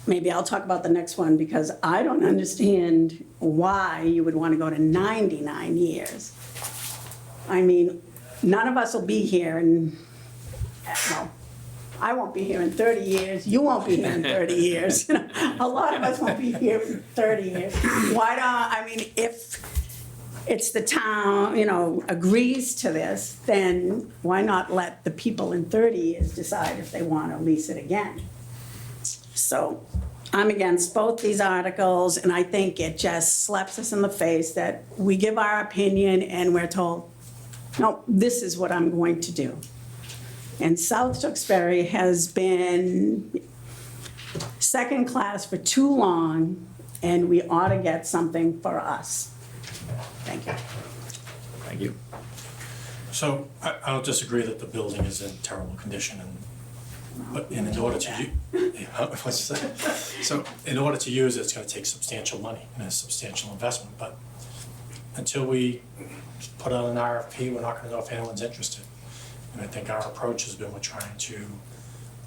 maybe I'll talk about the next one because I don't understand why you would wanna go to 99 years. I mean, none of us will be here well, I won't be here in 30 years, you won't be here in 30 years. A lot of us won't be here in 30 years. If it's the town, you know, agrees to this, then why not let the people in 30 years decide if they want to lease it again? So I'm against both these articles, and I think it just slaps us in the face that we give our opinion and we're told, no, this is what I'm going to do. And South Tewksbury has been second class for too long, and we ought to get something for us. Thank you. Thank you. So I don't disagree that the building is in terrible condition, but in order to, what's that? So in order to use it, it's gonna take substantial money and a substantial investment, but until we put out an RFP, we're not gonna know if anyone's interested. And I think our approach has been we're trying to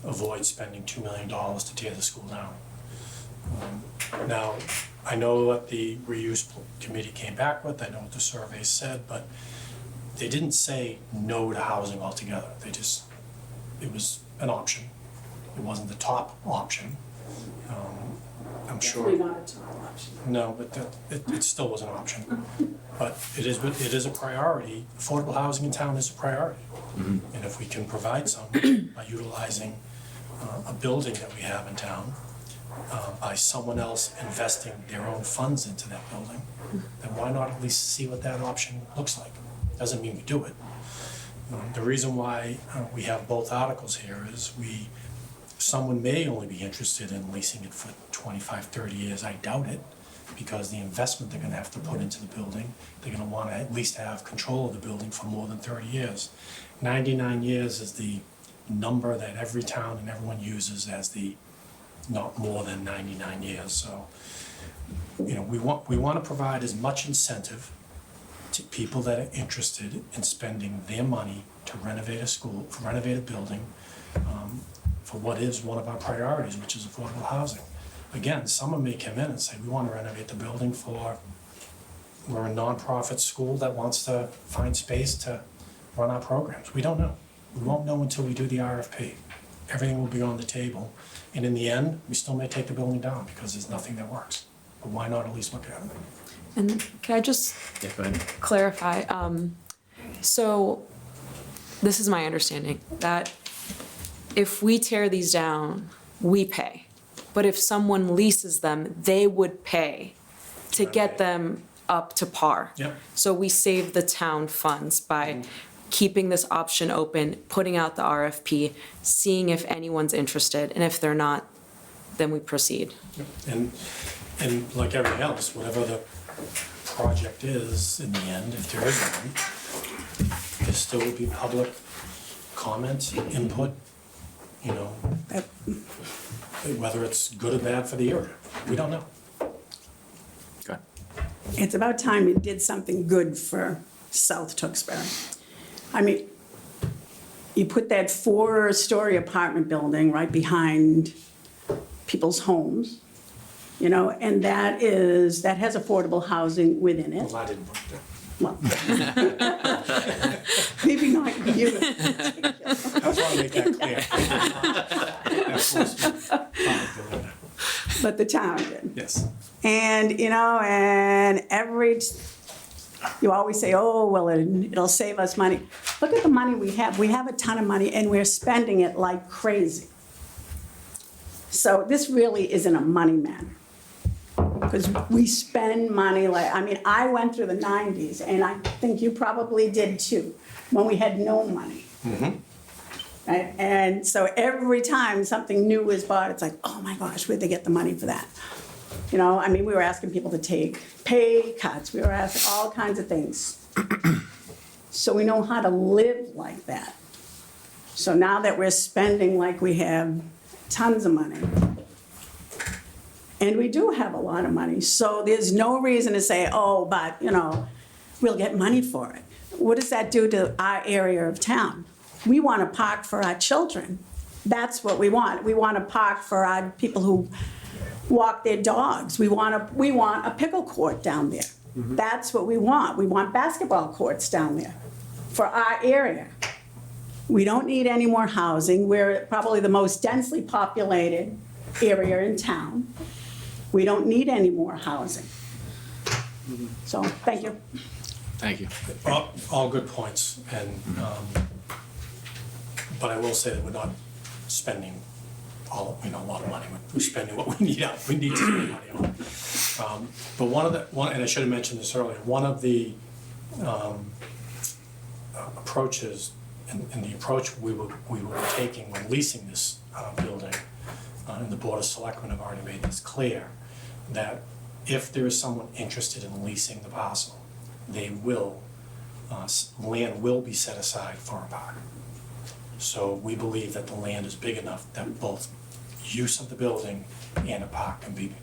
avoid spending $2 million to tear the school down. Now, I know what the reuse committee came back with, I know what the survey said, but they didn't say no to housing altogether. They just, it was an option. It wasn't the top option. I'm sure. Definitely not a top option. No, but it still was an option. But it is a priority. Affordable housing in town is a priority. And if we can provide some by utilizing a building that we have in town, by someone else investing their own funds into that building, then why not at least see what that option looks like? Doesn't mean we do it. The reason why we have both articles here is someone may only be interested in leasing it for 25, 30 years. I doubt it, because the investment they're gonna have to put into the building, they're gonna wanna at least have control of the building for more than 30 years. 99 years is the number that every town and everyone uses as the not more than 99 years. So, you know, we want to provide as much incentive to people that are interested in spending their money to renovate a school, renovate a building, for what is one of our priorities, which is affordable housing. Again, someone may come in and say, we want to renovate the building we're a nonprofit school that wants to find space to run our programs. We don't know. We won't know until we do the RFP. Everything will be on the table. And in the end, we still may take the building down because there's nothing that works. But why not at least look at it? And can I just Yeah, go ahead. clarify? So this is my understanding, that if we tear these down, we pay. But if someone leases them, they would pay to get them up to par. Yep. So we save the town funds by keeping this option open, putting out the RFP, seeing if anyone's interested, and if they're not, then we proceed. And like everything else, whatever the project is in the end, if there is one, there still will be public comment, input, you know, whether it's good or bad for the area. We don't know. Okay. It's about time we did something good for South Tewksbury. I mean, you put that 4-story apartment building right behind people's homes, you know, and that has affordable housing within it. Well, I didn't put that. Well, maybe not you. I just want to make that clear. Of course, public building. But the town did. Yes. And, you know, you always say, oh, well, it'll save us money. Look at the money we have. We have a ton of money and we're spending it like crazy. So this really isn't a money matter. Because we spend money I went through the 90s, and I think you probably did too, when we had no money. Right? And so every time something new was bought, it's like, oh my gosh, where'd they get the money for that? You know, I mean, we were asking people to take pay cuts. We were asking all kinds of things. So we know how to live like that. So now that we're spending like we have tons of money, and we do have a lot of money, so there's no reason to say, oh, but, you know, we'll get money for it. What does that do to our area of town? We want a park for our children. That's what we want. We want a park for our people who walk their dogs. We want a pickle court down there. That's what we want. We want basketball courts down there for our area. We don't need any more housing. We're probably the most densely populated area in town. We don't need any more housing. So, thank you. Thank you. All good points, and, but I will say that we're not spending a lot of money. We're spending what we need to spend money on. But and I should have mentioned this earlier, one of the approaches, and the approach we were taking when leasing this building, and the Board of Selectmen have already made this clear, that if there is someone interested in leasing the parcel, land will be set aside for a park. So we believe that the land is big enough that both use of the building and a park can be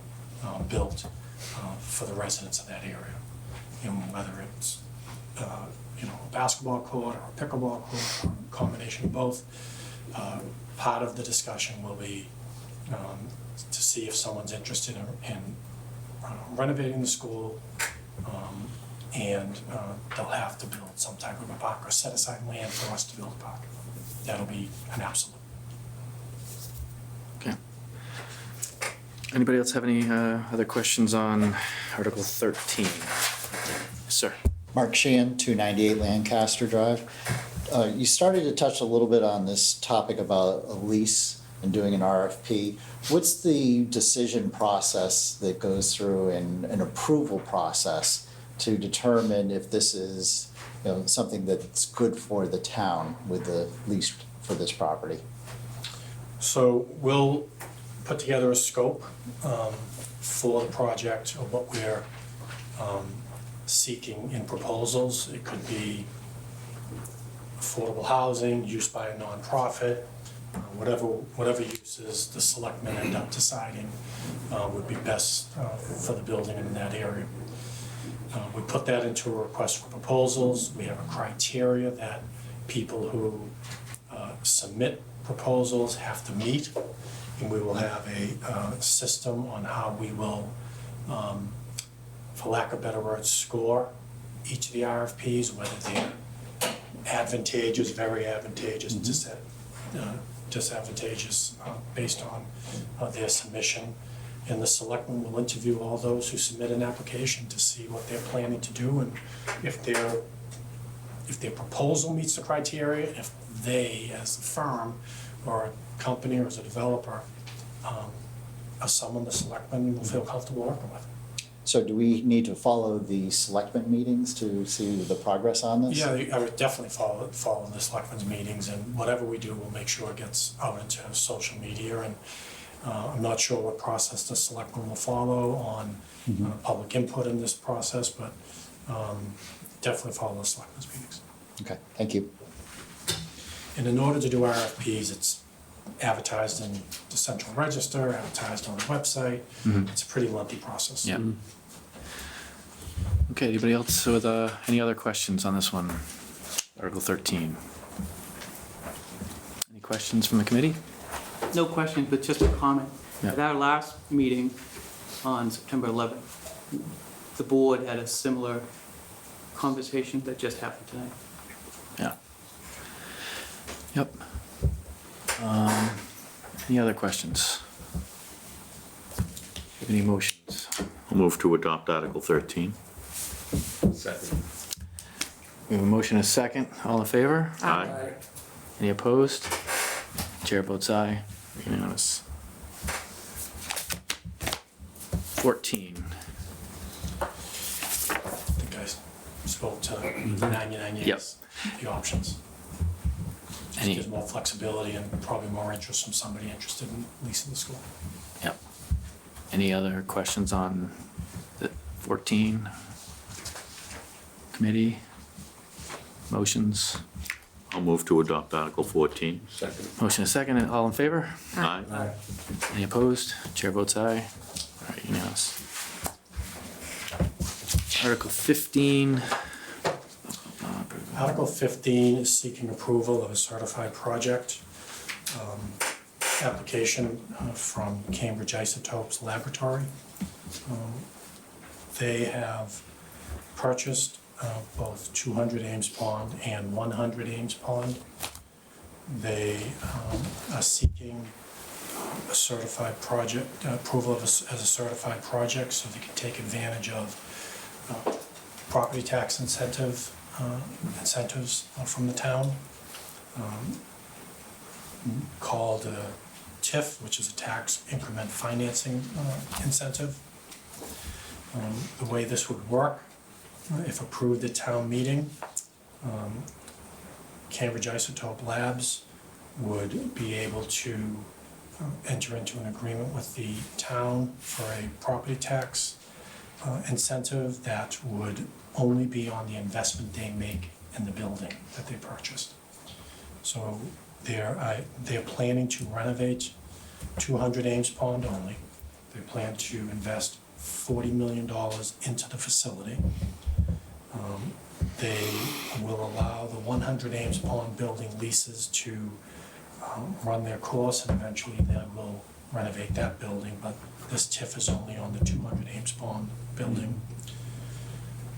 built for the residents of that area. And whether it's, a basketball court or a pickleball court, or a combination of both, part of the discussion will be to see if someone's interested in renovating the school, and they'll have to build some type of a park or set aside land for us to build a park. That'll be an absolute. Okay. Anybody else have any other questions on Article 13? Sir? Mark Sheehan, 298 Lancaster Drive. You started to touch a little bit on this topic about a lease and doing an RFP. What's the decision process that goes through and an approval process to determine if this is something that's good for the town with the lease for this property? So we'll put together a scope for the project of what we're seeking in proposals. It could be affordable housing, used by a nonprofit, whatever uses the selectmen end up deciding would be best for the building in that area. We put that into a request for proposals. We have a criteria that people who submit proposals have to meet, and we will have a system on how we will, for lack of better words, score each of the RFPs, whether they're advantageous, very advantageous, disadvantageous based on their submission. And the selectmen will interview all those who submit an application to see what they're planning to do, and if their proposal meets the criteria, if they, as a firm or a company or as a developer, are someone the selectmen will feel comfortable working with. So do we need to follow the selectmen meetings to see the progress on this? Yeah, I would definitely follow the selectmen's meetings, and whatever we do, we'll make sure it gets out into social media. And I'm not sure what process the selectmen will follow on public input in this process, but definitely follow the selectmen's meetings. Okay, thank you. And in order to do RFPs, it's advertised in the Central Register, advertised on the website. It's a pretty lengthy process. Yeah. Okay, anybody else with any other questions on this one? Article 13. Any questions from the committee? No questions, but just a comment. Yeah. At our last meeting on September 11th, the board had a similar conversation that just happened tonight. Yeah. Yep. Any other questions? Any motions? I'll move to adopt Article 13. Second. We have a motion and a second. All in favor? Aye. Any opposed? Chair votes aye. Unanimous. 14. I think I spoke to 99 years, the options. Just Any- gives more flexibility and probably more interest from somebody interested in leasing the school. Yep. Any other questions on the 14? Committee? Motions? I'll move to adopt Article 14. Second. Motion and a second. All in favor? Aye. Any opposed? Chair votes aye. All right, unanimous. Article 15. Article 15 is seeking approval of a certified project application from Cambridge Isotopes Laboratory. They have purchased both 200 Ames Pond and 100 Ames Pond. They are seeking a certified project, approval of as a certified project, so they can take advantage of property tax incentives from the town, called TIF, which is a tax increment financing incentive. The way this would work, if approved at town meeting, Cambridge Isotope Labs would be able to enter into an agreement with the town for a property tax incentive that would only be on the investment they make in the building that they purchased. So they're planning to renovate 200 Ames Pond only. They plan to invest $40 million into the facility. They will allow the 100 Ames Pond building leases to run their course, and eventually they will renovate that building, but this TIF is only on the 200 Ames Pond building.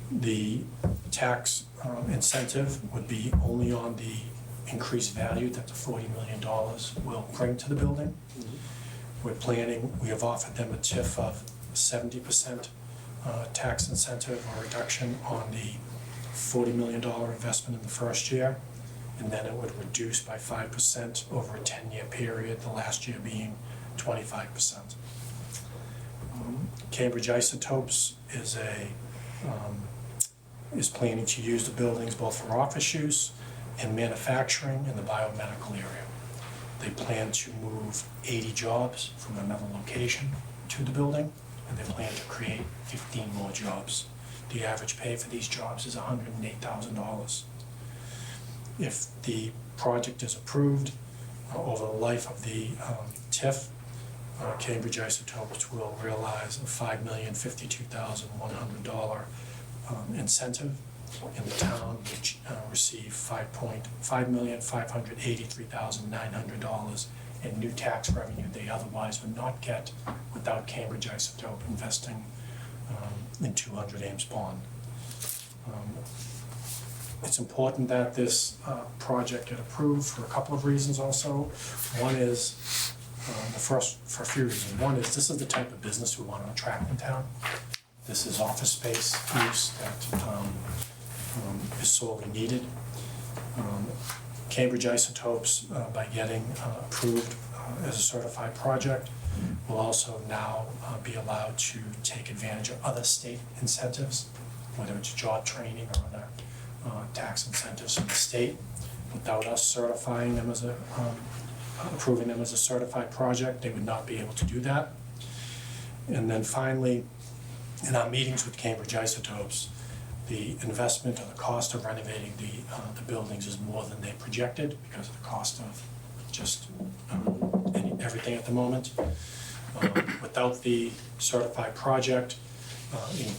The tax incentive would be only on the increased value that the $40 million will bring to the building. We have offered them a TIF of 70% tax incentive or reduction on the $40 million investment in the first year, and then it would reduce by 5% over a 10-year period, the last year being 25%. Cambridge Isotopes is planning to use the buildings both for office use and manufacturing in the biomedical area. They plan to move 80 jobs from another location to the building, and they plan to create 15 more jobs. The average pay for these jobs is $108,000. If the project is approved, over the life of the TIF, Cambridge Isotopes will realize a $5,052,100 incentive, and the town will receive $5,583,900 in new tax revenue they otherwise would not get without Cambridge Isotope investing in 200 Ames Pond. It's important that this project get approved for a couple of reasons also. One is, for a few reasons. One is, this is the type of business we want to attract in town. This is office space use that is sorely needed. Cambridge Isotopes, by getting approved as a certified project, will also now be allowed to take advantage of other state incentives, whether it's job training or other tax incentives from the state. Without us certifying them as approving them as a certified project, they would not be able to do that. And then finally, in our meetings with Cambridge Isotopes, the investment or the cost of renovating the buildings is more than they projected because of the cost of just everything at the moment. Without the certified project,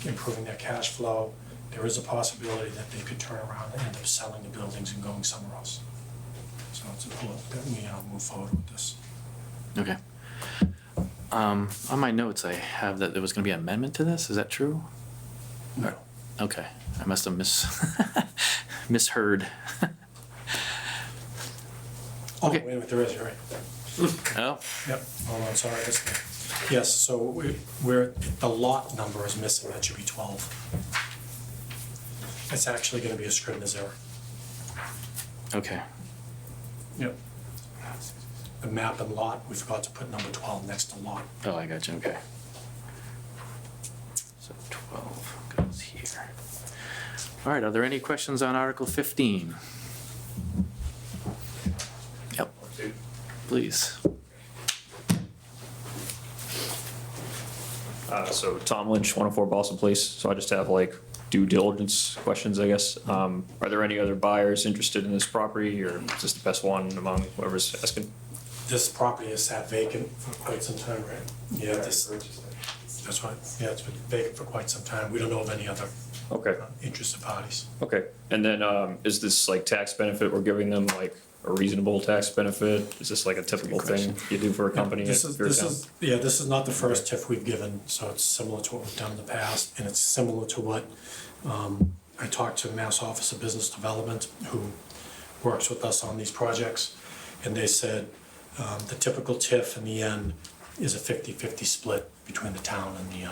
improving their cash flow, there is a possibility that they could turn around and end up selling the buildings and going somewhere else. So it's important that we move forward with this. Okay. On my notes, I have that there was going to be an amendment to this. Is that true? No. Okay. I must have misheard. Oh, Okay. wait a minute, there is, you're right. Oh, Yep, hold on, sorry. Yes, so the lot number is missing, that should be 12. It's actually gonna be a Scrivener's error. okay. Yep. The map and lot, we forgot to put number 12 next to lot. Oh, I got you. Okay. So 12 goes here. All right, are there any questions on Article 15? Yep. Please. So Tom Lynch, 104 Boston Place. So I just have like due diligence questions, I guess. Are there any other buyers interested in this property, or is this the best one among whoever's asking? This property has sat vacant for quite some time, right? Yeah, that's right. Yeah, it's been vacant for quite some time. We don't know of any other Okay. interested parties. Okay. And then is this like tax benefit we're giving them, like a reasonable tax benefit? Is this like a typical thing you do for a company? This at your town? this is not the first TIF we've given, so it's similar to what we've done in the past, and it's similar to what I talked to Mass Office of Business Development, who works with us on these projects, and they said the typical TIF in the end is a 50-50 split between the town and the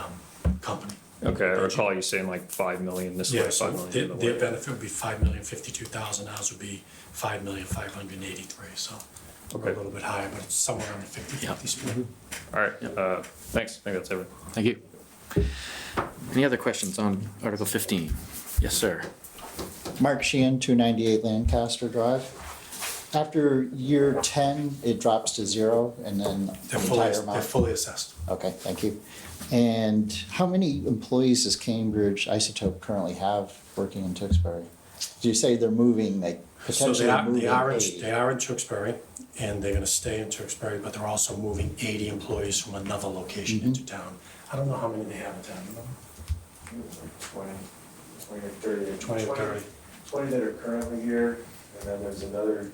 company. Okay, I recall you saying like 5 million this way, Yeah, 5 so million their, the other their way. benefit would be 5,052,000, ours would be 5,583,000, so we're Okay. a little bit higher, but it's somewhere around the 50/50 split. All right, thanks, I think that's everything. Thank you. Any other questions on Article 15? Yes, sir. Mark Sheehan, 298 Lancaster Drive. After year 10, it drops to 0, and then the They're entire amount? they're fully assessed. Okay, thank you. And how many employees does Cambridge Isotope currently have working in Tewksbury? Do you say they're moving, like So potentially moving they 8? are in Tewksbury, and they're gonna stay in Tewksbury, but they're also moving 80 employees from another location into town. I don't know how many they have in town, remember? 20 or 30. 20 or 30. 20 that are currently here, and then there's another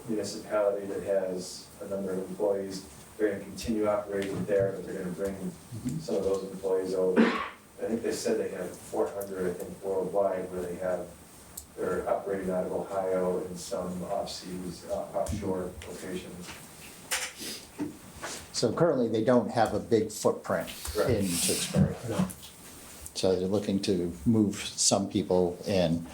municipality that has a number of employees. They're gonna continue operating there, but they're gonna bring some of those employees over. I think they said they have 400, I think, worldwide, where they're operating out of Ohio and some offshore locations. So currently, they don't have a big footprint Correct. in Tewksbury. No. So they're looking to move some people in.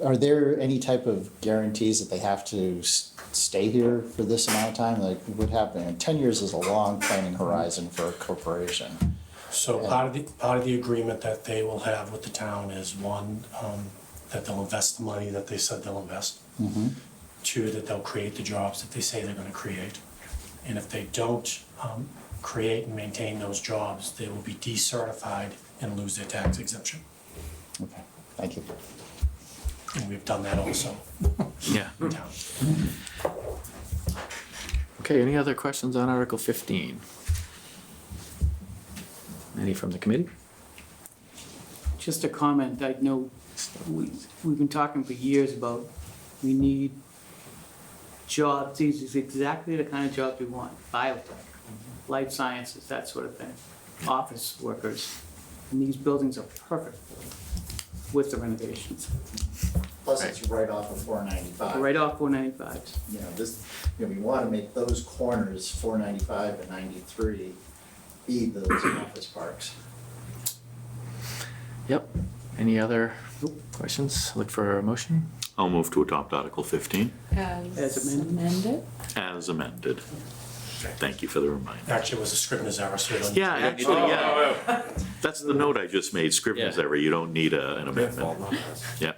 Are there any type of guarantees that they have to stay here for this amount of time? Like, what happened? 10 years is a long planning horizon for a corporation. So part of the agreement that they will have with the town is, one, that they'll invest the money that they said they'll invest. Two, that they'll create the jobs that they say they're gonna create. And if they don't create and maintain those jobs, they will be decertified and lose their tax exemption. Okay, thank you. And we've done that also Yeah. in town. Okay, any other questions on Article 15? Any from the committee? Just a comment, I know we've been talking for years about we need jobs, these is exactly the kind of jobs we want, biotech, life sciences, that sort of thing, office workers. And these buildings are perfect with the renovations. Plus, it's right off of 495. Right off 495s. You know, we want to make those corners, 495 and 93, be those office parks. Yep. Any other questions? Look for a motion? I'll move to adopt Article 15 As amended. as amended. Thank you for the reminder. Actually, it was a Scrivener's error, so you don't. Yeah, actually, yeah. That's the note I just made, Scrivener's Yeah. error, you don't need an amendment. Yeah.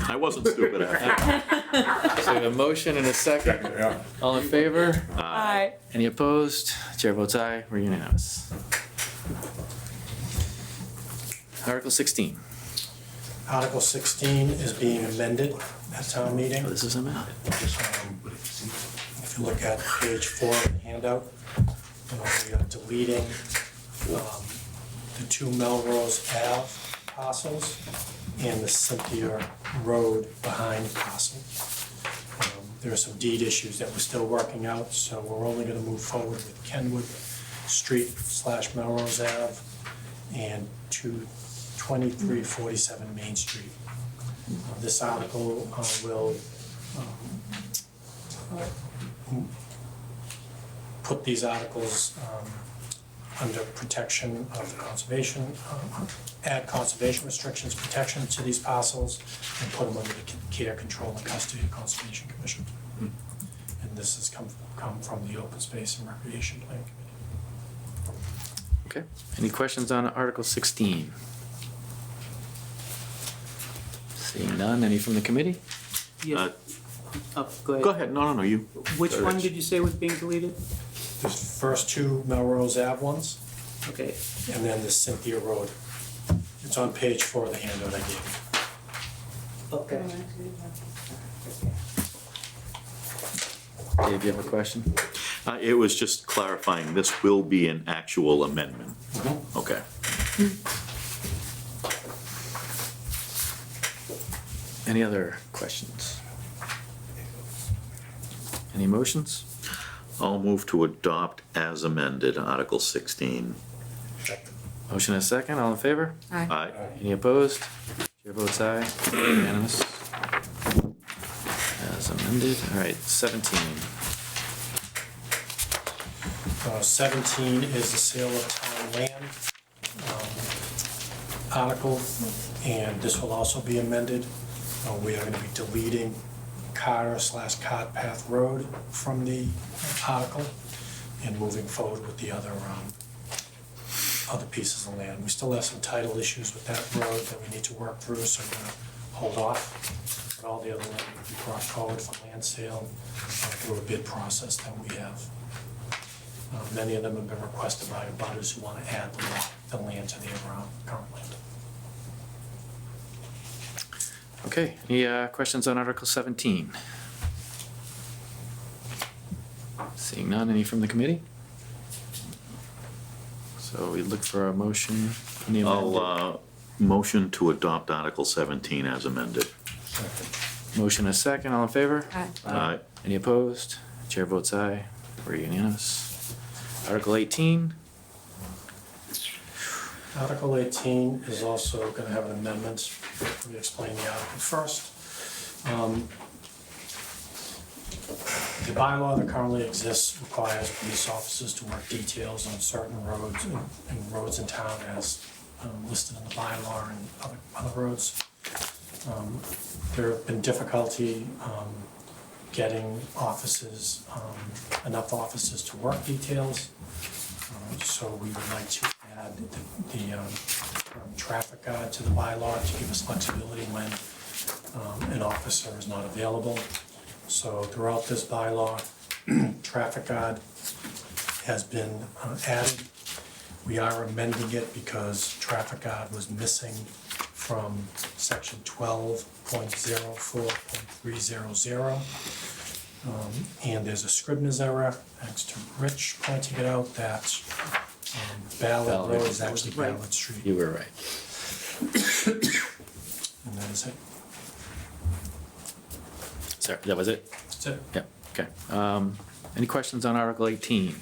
I wasn't stupid after. So we have a motion and a second. Yeah. All in favor? Aye. Any opposed? Chair votes aye. We're unanimous. Article 16. Article 16 is being amended at town meeting. Oh, this is amended. If you look at page 4 of the handout, we are deleting the 2 Melrose Ave parcels and the Cynthia Road behind parcel. There are some deed issues that we're still working out, so we're only gonna move forward with Kenwood Street / Melrose Ave and 2347 Main Street. This article will put these articles under protection of the conservation, add conservation restrictions, protection to these parcels, and put them under the care, control, and custody of Conservation Commission. And this has come from the Open Space and Recreation Plan Committee. Okay. Any questions on Article 16? Seeing none. Any from the committee? Yes. Oh, go Go ahead. ahead, no, you. Which one did you say was being deleted? The first 2 Melrose Ave ones, Okay, and then the Cynthia Road. It's on page 4 of the handout I gave you. okay. Dave, you have a question? It was just clarifying, this will be an actual amendment. Okay. Any other questions? Any motions? I'll move to adopt as amended Article 16. Motion and a second. All in favor? Aye. Any opposed? Chair votes aye. Unanimous. As amended. amended. All right, 17. 17 is the sale of town land article, and this will also be amended. We are going to be deleting Carter/Cart Path Road from the article and moving forward with the other pieces of land. We still have some title issues with that road that we need to work through, so we're going to hold off. But all the other land will be brought forward for land sale through a bid process that we have. Many of them have been requested by abutters who want to add the land to their current land. Okay, any questions on Article 17? Seeing none, any from the committee? So we look for a motion. on the amended. I'll motion to adopt Article 17 as amended. Motion a second, all in favor? Aye. Aye. Any opposed? Chair votes aye. We're unanimous. Article 18. Article 18 is also going to have an amendment. Let me explain the article first. The bylaw that currently exists requires police officers to work details on certain roads and roads in town as listed in the bylaw and other roads. There have been difficulty getting officers, enough officers to work details. So we would like to add the traffic guard to the bylaw to give us flexibility when an officer is not available. So throughout this bylaw, traffic guard has been added. We are amending it because traffic guard was missing from section 12.04.300. And there's a Scribner's error, thanks to Rich pointing it out, that Ballard Road is actually Ballard Street. You were right. And that is it. Sorry, that was it? That's it. Yeah, okay. Any questions on Article 18?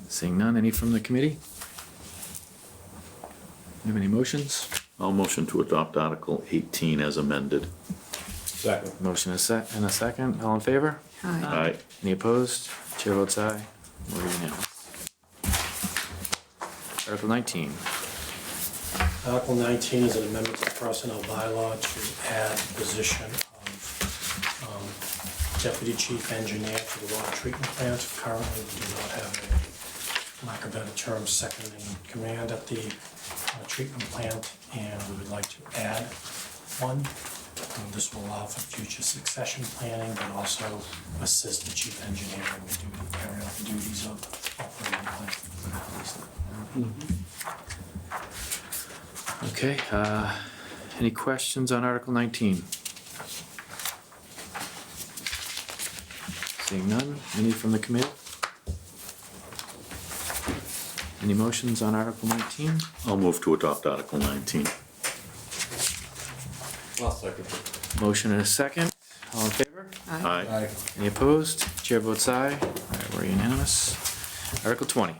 Seeing none, any from the committee? Have any motions? I'll motion to adopt Article 18 as amended. Second. Motion is set and a second, all in favor? Aye. Aye. Any opposed? Chair votes aye. We're unanimous. Article 19. Article 19 is an amendment to the personnel bylaw to add the position of deputy chief engineer to the water treatment plant. Currently, we do not have a, lack of better term, second in command at the treatment plant, and we would like to add one. This will allow for future succession planning, but also assist the chief engineer in carrying out the duties of operating the plant. Okay, any questions on Article 19? Seeing none, any from the committee? Any motions on Article 19? I'll move to adopt Article 19. I'll second. Motion and a second, all in favor? Aye. Any opposed? Chair votes aye. All right, we're unanimous. Article 20.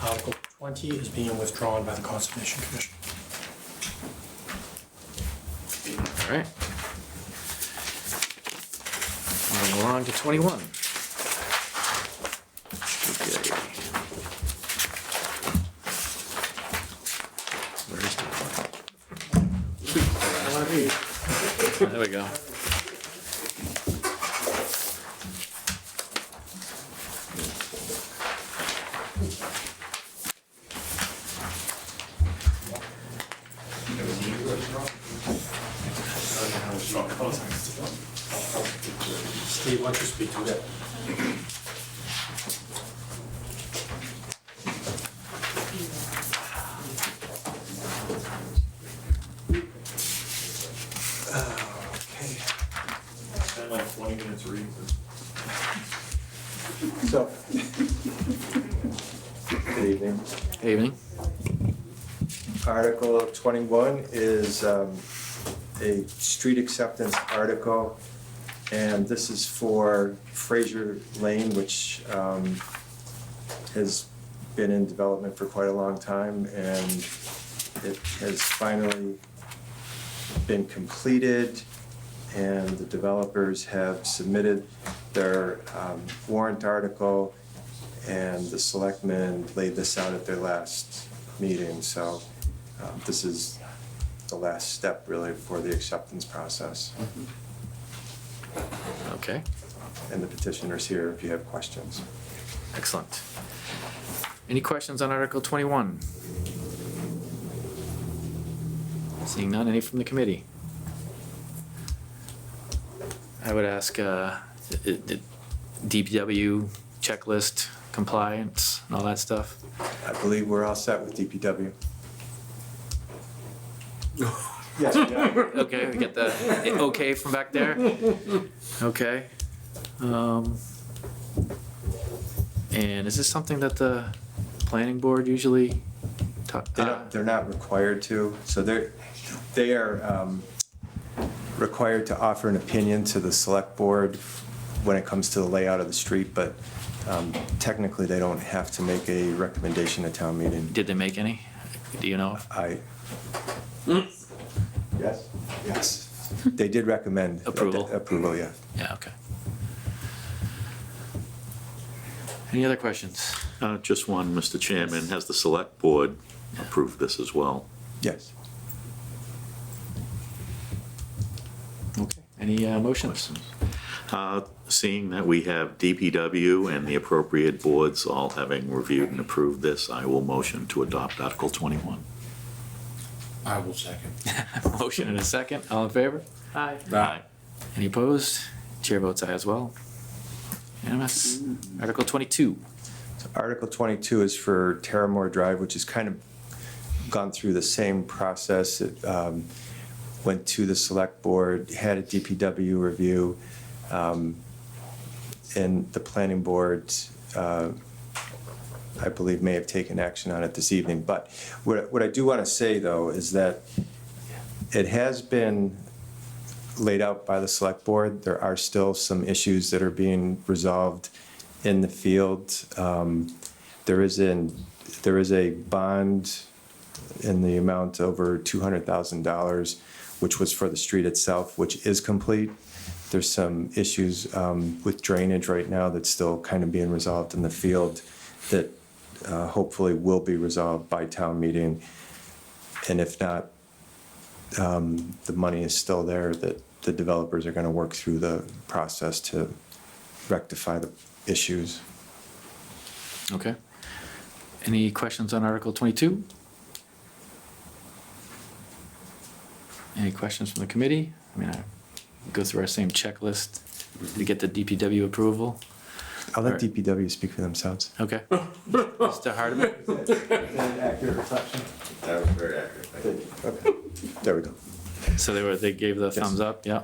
Article 20 is being withdrawn by the Conservation Commission. All right. Moving along to 21. Okay. Where is the There we go. Steve, why don't you speak to it? Spend like 20 minutes reading this. So, good evening. Evening. Article 21 is a street acceptance article, and this is for Fraser Lane, which has been in development for quite a long time, and it has finally been completed, and the developers have submitted their warrant article, and the selectmen laid this out at their last meeting. So this is the last step, really, for the acceptance process. Okay, And the petitioner's here if you have questions. excellent. Any questions on Article 21? Seeing none, any from the committee? I would ask, DPW checklist compliance and all that stuff? I believe we're all set with DPW. Yes, we are. Okay, we get the okay from back there? Okay. And is this something that the planning board usually They're not required to, so they are required to offer an opinion to the select board when it comes to the layout of the street, but technically they don't have to make a recommendation at town meeting. Did they make any? Do you know? Yes. Yes. They did recommend. Approval? Approval, yeah. Yeah, okay. Any other questions? Just one, Mr. Chairman. Has the select board approved this as well? Yes. Okay. Any motions? Seeing that we have DPW and the appropriate boards all having reviewed and approved this, I will motion to adopt Article 21. I will second. Motion and a second. All in favor? Aye. Aye. Any opposed? Chair votes aye as well. Unanimous. Article 22. Article 22 is for Terramore Drive, which has kind of gone through the same process. It went to the select board, had a DPW review, and the planning board, I believe, may have taken action on it this evening. But what I do want to say, though, is that it has been laid out by the select board. There are still some issues that are being resolved in the field. There is a bond in the amount over $200,000, which was for the street itself, which is complete. There's some issues with drainage right now that's still kind of being resolved in the field that hopefully will be resolved by town meeting. And if not, the money is still there, that the developers are going to work through the process to rectify the issues. Okay. Any questions on Article 22? Any questions from the committee? I mean, I go through our same checklist to get the DPW approval. I'll let DPW speak for themselves. Okay. Mr. Hardeman? An accurate reflection? That was very accurate. Thank you. Okay, there we go. So they gave the thumbs up, yeah.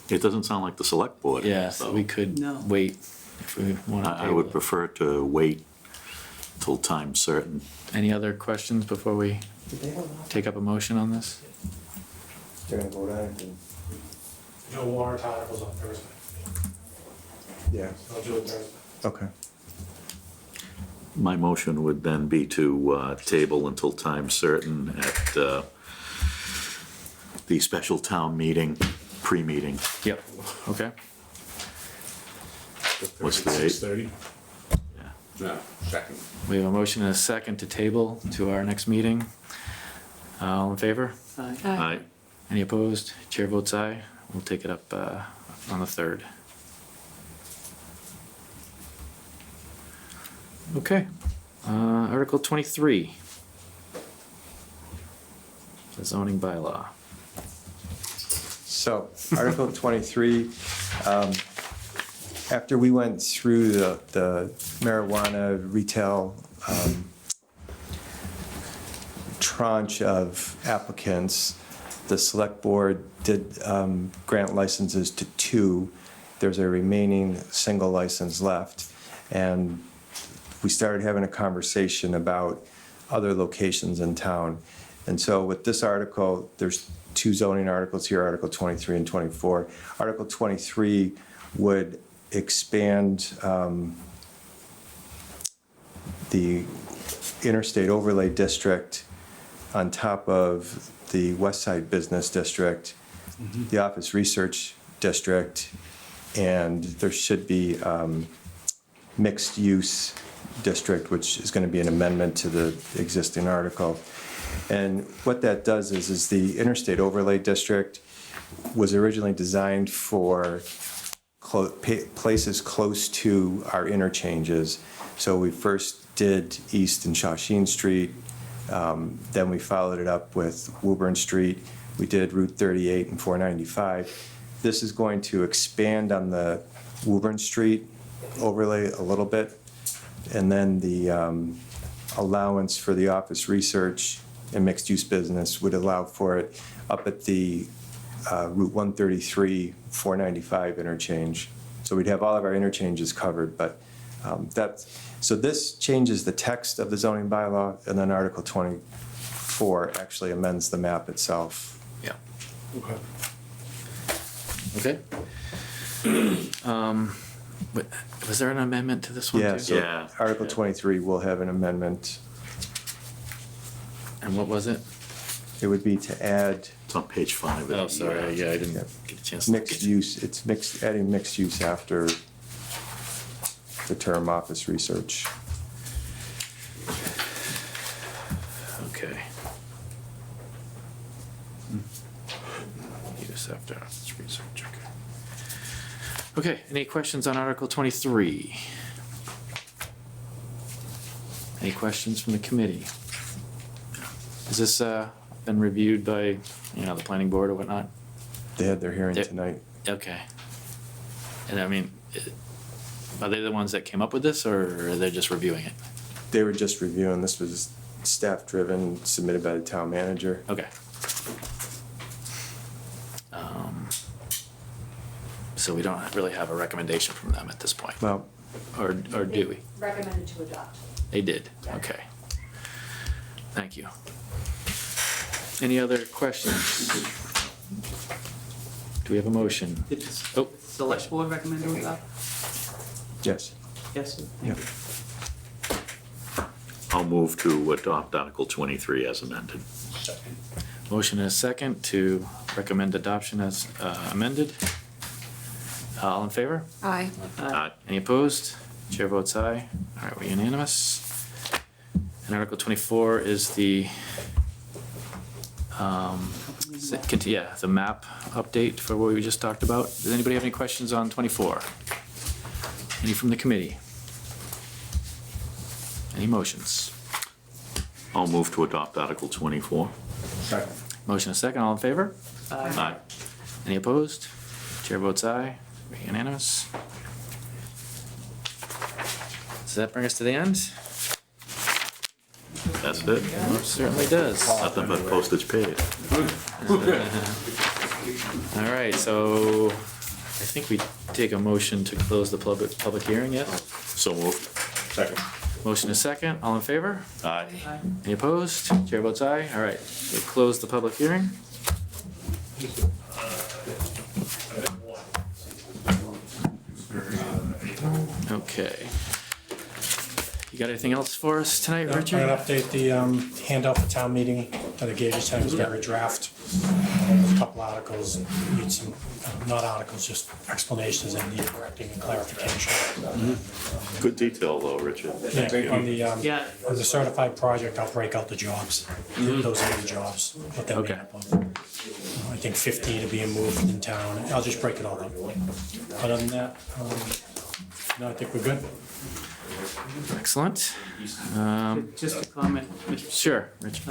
It doesn't sound like the select board. Yeah, so we could No. wait if we want to. I would prefer to wait till time certain. Any other questions before we take up a motion on this? They're going to vote on it. No warrant articles on Thursday. Yeah, I'll do it Thursday. okay. My motion would then be to table until time certain at the special town meeting, pre-meeting. Yep, okay. What's the date? 6:30? Yeah. No, second. We have a motion and a second to table to our next meeting. All in favor? Aye. Aye. Any opposed? Chair votes aye. We'll take it up on the 3rd. Okay. Article 23. The zoning bylaw. So, Article 23, after we went through the marijuana retail tranche of applicants, the select board did grant licenses to 2. There's a remaining single license left. And we started having a conversation about other locations in town. And so with this article, there's 2 zoning articles here, Article 23 and 24. Article 23 would expand the interstate overlay district on top of the West Side Business District, the Office Research District, and there should be mixed use district, which is going to be an amendment to the existing article. And what that does is the interstate overlay district was originally designed for places close to our interchanges. So we first did East and Shawshene Street, then we followed it up with Woburn Street. We did Route 38 and 495. This is going to expand on the Woburn Street overlay a little bit, and then the allowance for the office research and mixed-use business would allow for it up at the Route 133, 495 interchange. So we'd have all of our interchanges covered, but so this changes the text of the zoning bylaw, and then Article 24 actually amends the map itself. Yeah. Okay. Okay. Was there an amendment to this one too? Yeah, so Article 23 will have an amendment. And what was it? It would be to add. It's on page 5. Oh, sorry, yeah, I didn't get a chance to. Mixed use, it's mixed, adding mixed use after the term office research. Okay. Use after office research, okay. Okay, any questions on Article 23? Any questions from the committee? Has this been reviewed by, the planning board or whatnot? They had their hearing tonight. Okay. And I mean, are they the ones that came up with this, or are they just reviewing it? They were just reviewing, this was staff-driven, submitted by the town manager. Okay. So we don't really have a recommendation from them at this point? Well. Or do we? Recommended to adopt. They did, okay. Thank you. Any other questions? Do we have a motion? Did the Oh. select board recommend to adopt? Yes. Yes, sir. Yeah. Thank you. I'll move to adopt Article 23 as amended. Motion and a second to recommend adoption as amended. All in favor? Aye. Aye. Any opposed? Chair votes aye. All right, we're unanimous. And Article 24 is the, the map update for what we just talked about. Does anybody have any questions on 24? Any from the committee? Any motions? I'll move to adopt Article 24. Second. Motion and a second, all in favor? Aye. Any opposed? Chair votes aye. We're unanimous. Does that bring us to the end? That's it. Most certainly does. Nothing but postage paid. All right, so I think we take a motion to close the public hearing, yes? So moved. Second. Motion is second, all in favor? Aye. Any opposed? Chair votes aye. All right, we close the public hearing. Okay. You got anything else for us tonight, I'm Richard? going to update the handout for town meeting that I gave you tonight. It was very draft. There's a couple articles, need some, not articles, just explanations that need correcting and clarification. Good detail though, Richard. Yeah, on the certified project, I'll break out the jobs. Those are the jobs, what they're made up of. I think 15 are being moved in town. I'll just break it all up. Other than that, no, I think we're good. Excellent. Just a comment, Mr. Sure, Richard.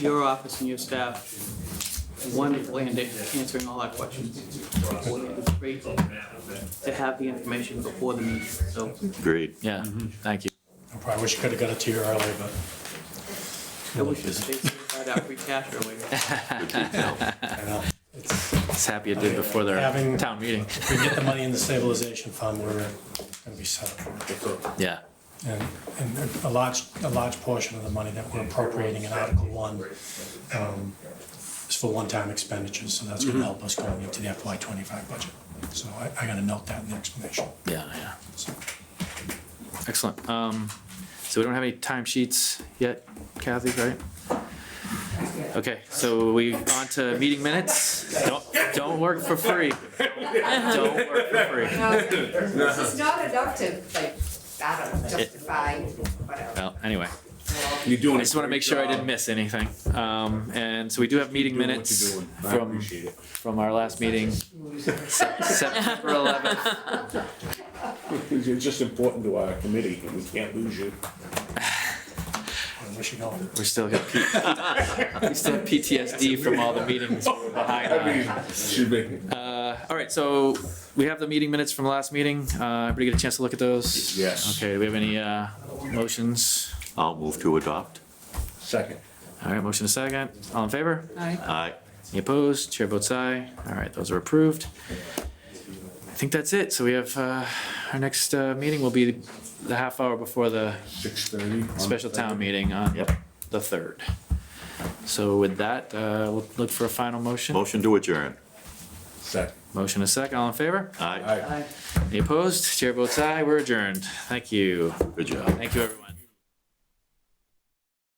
Your office and your staff, wonderful in answering all our questions. It's great to have the information before the meeting, so. Agreed. Yeah, thank you. I probably wish I could have got it to you earlier, but. I wish the state certified our free cash earlier. I know. It's happy it did before their Having- town meeting. If we get the money in the stabilization fund, we're gonna be set up for it. Yeah, And a large portion of the money that we're appropriating in Article 1 is for one-time expenditures, so that's gonna help us going into the FY25 budget. So I gotta note that in the explanation. yeah. So, Excellent. So we don't have any timesheets yet, Kathy, right? Okay, so we on to meeting minutes. Don't work for free. Don't work for free. This is not enough to, like, I don't know, justify whatever. Well, anyway. You're doing I just want to make sure I didn't miss anything. And so we do have meeting minutes from our last meeting, September 11th. You're just important to our committee, and we can't lose you. We should go. We still got we still have PTSD from all the meetings we were behind on. Should be. All right, so we have the meeting minutes from the last meeting. Everybody get a chance to look at those? Yes. Okay, do we have any motions? I'll move to adopt. Second. All right, motion a second. All in favor? Aye. Aye. Any opposed? Chair votes aye. All right, those are approved. I think that's it. So we have, our next meeting will be the half hour before the 6:30. special town meeting on the 3rd. So with that, we'll look for a final motion. Motion to adjourn. Second. Motion a second. All in favor? Aye. Aye. Any opposed? Chair votes aye. We're adjourned. Thank you. Good job. Thank you, everyone.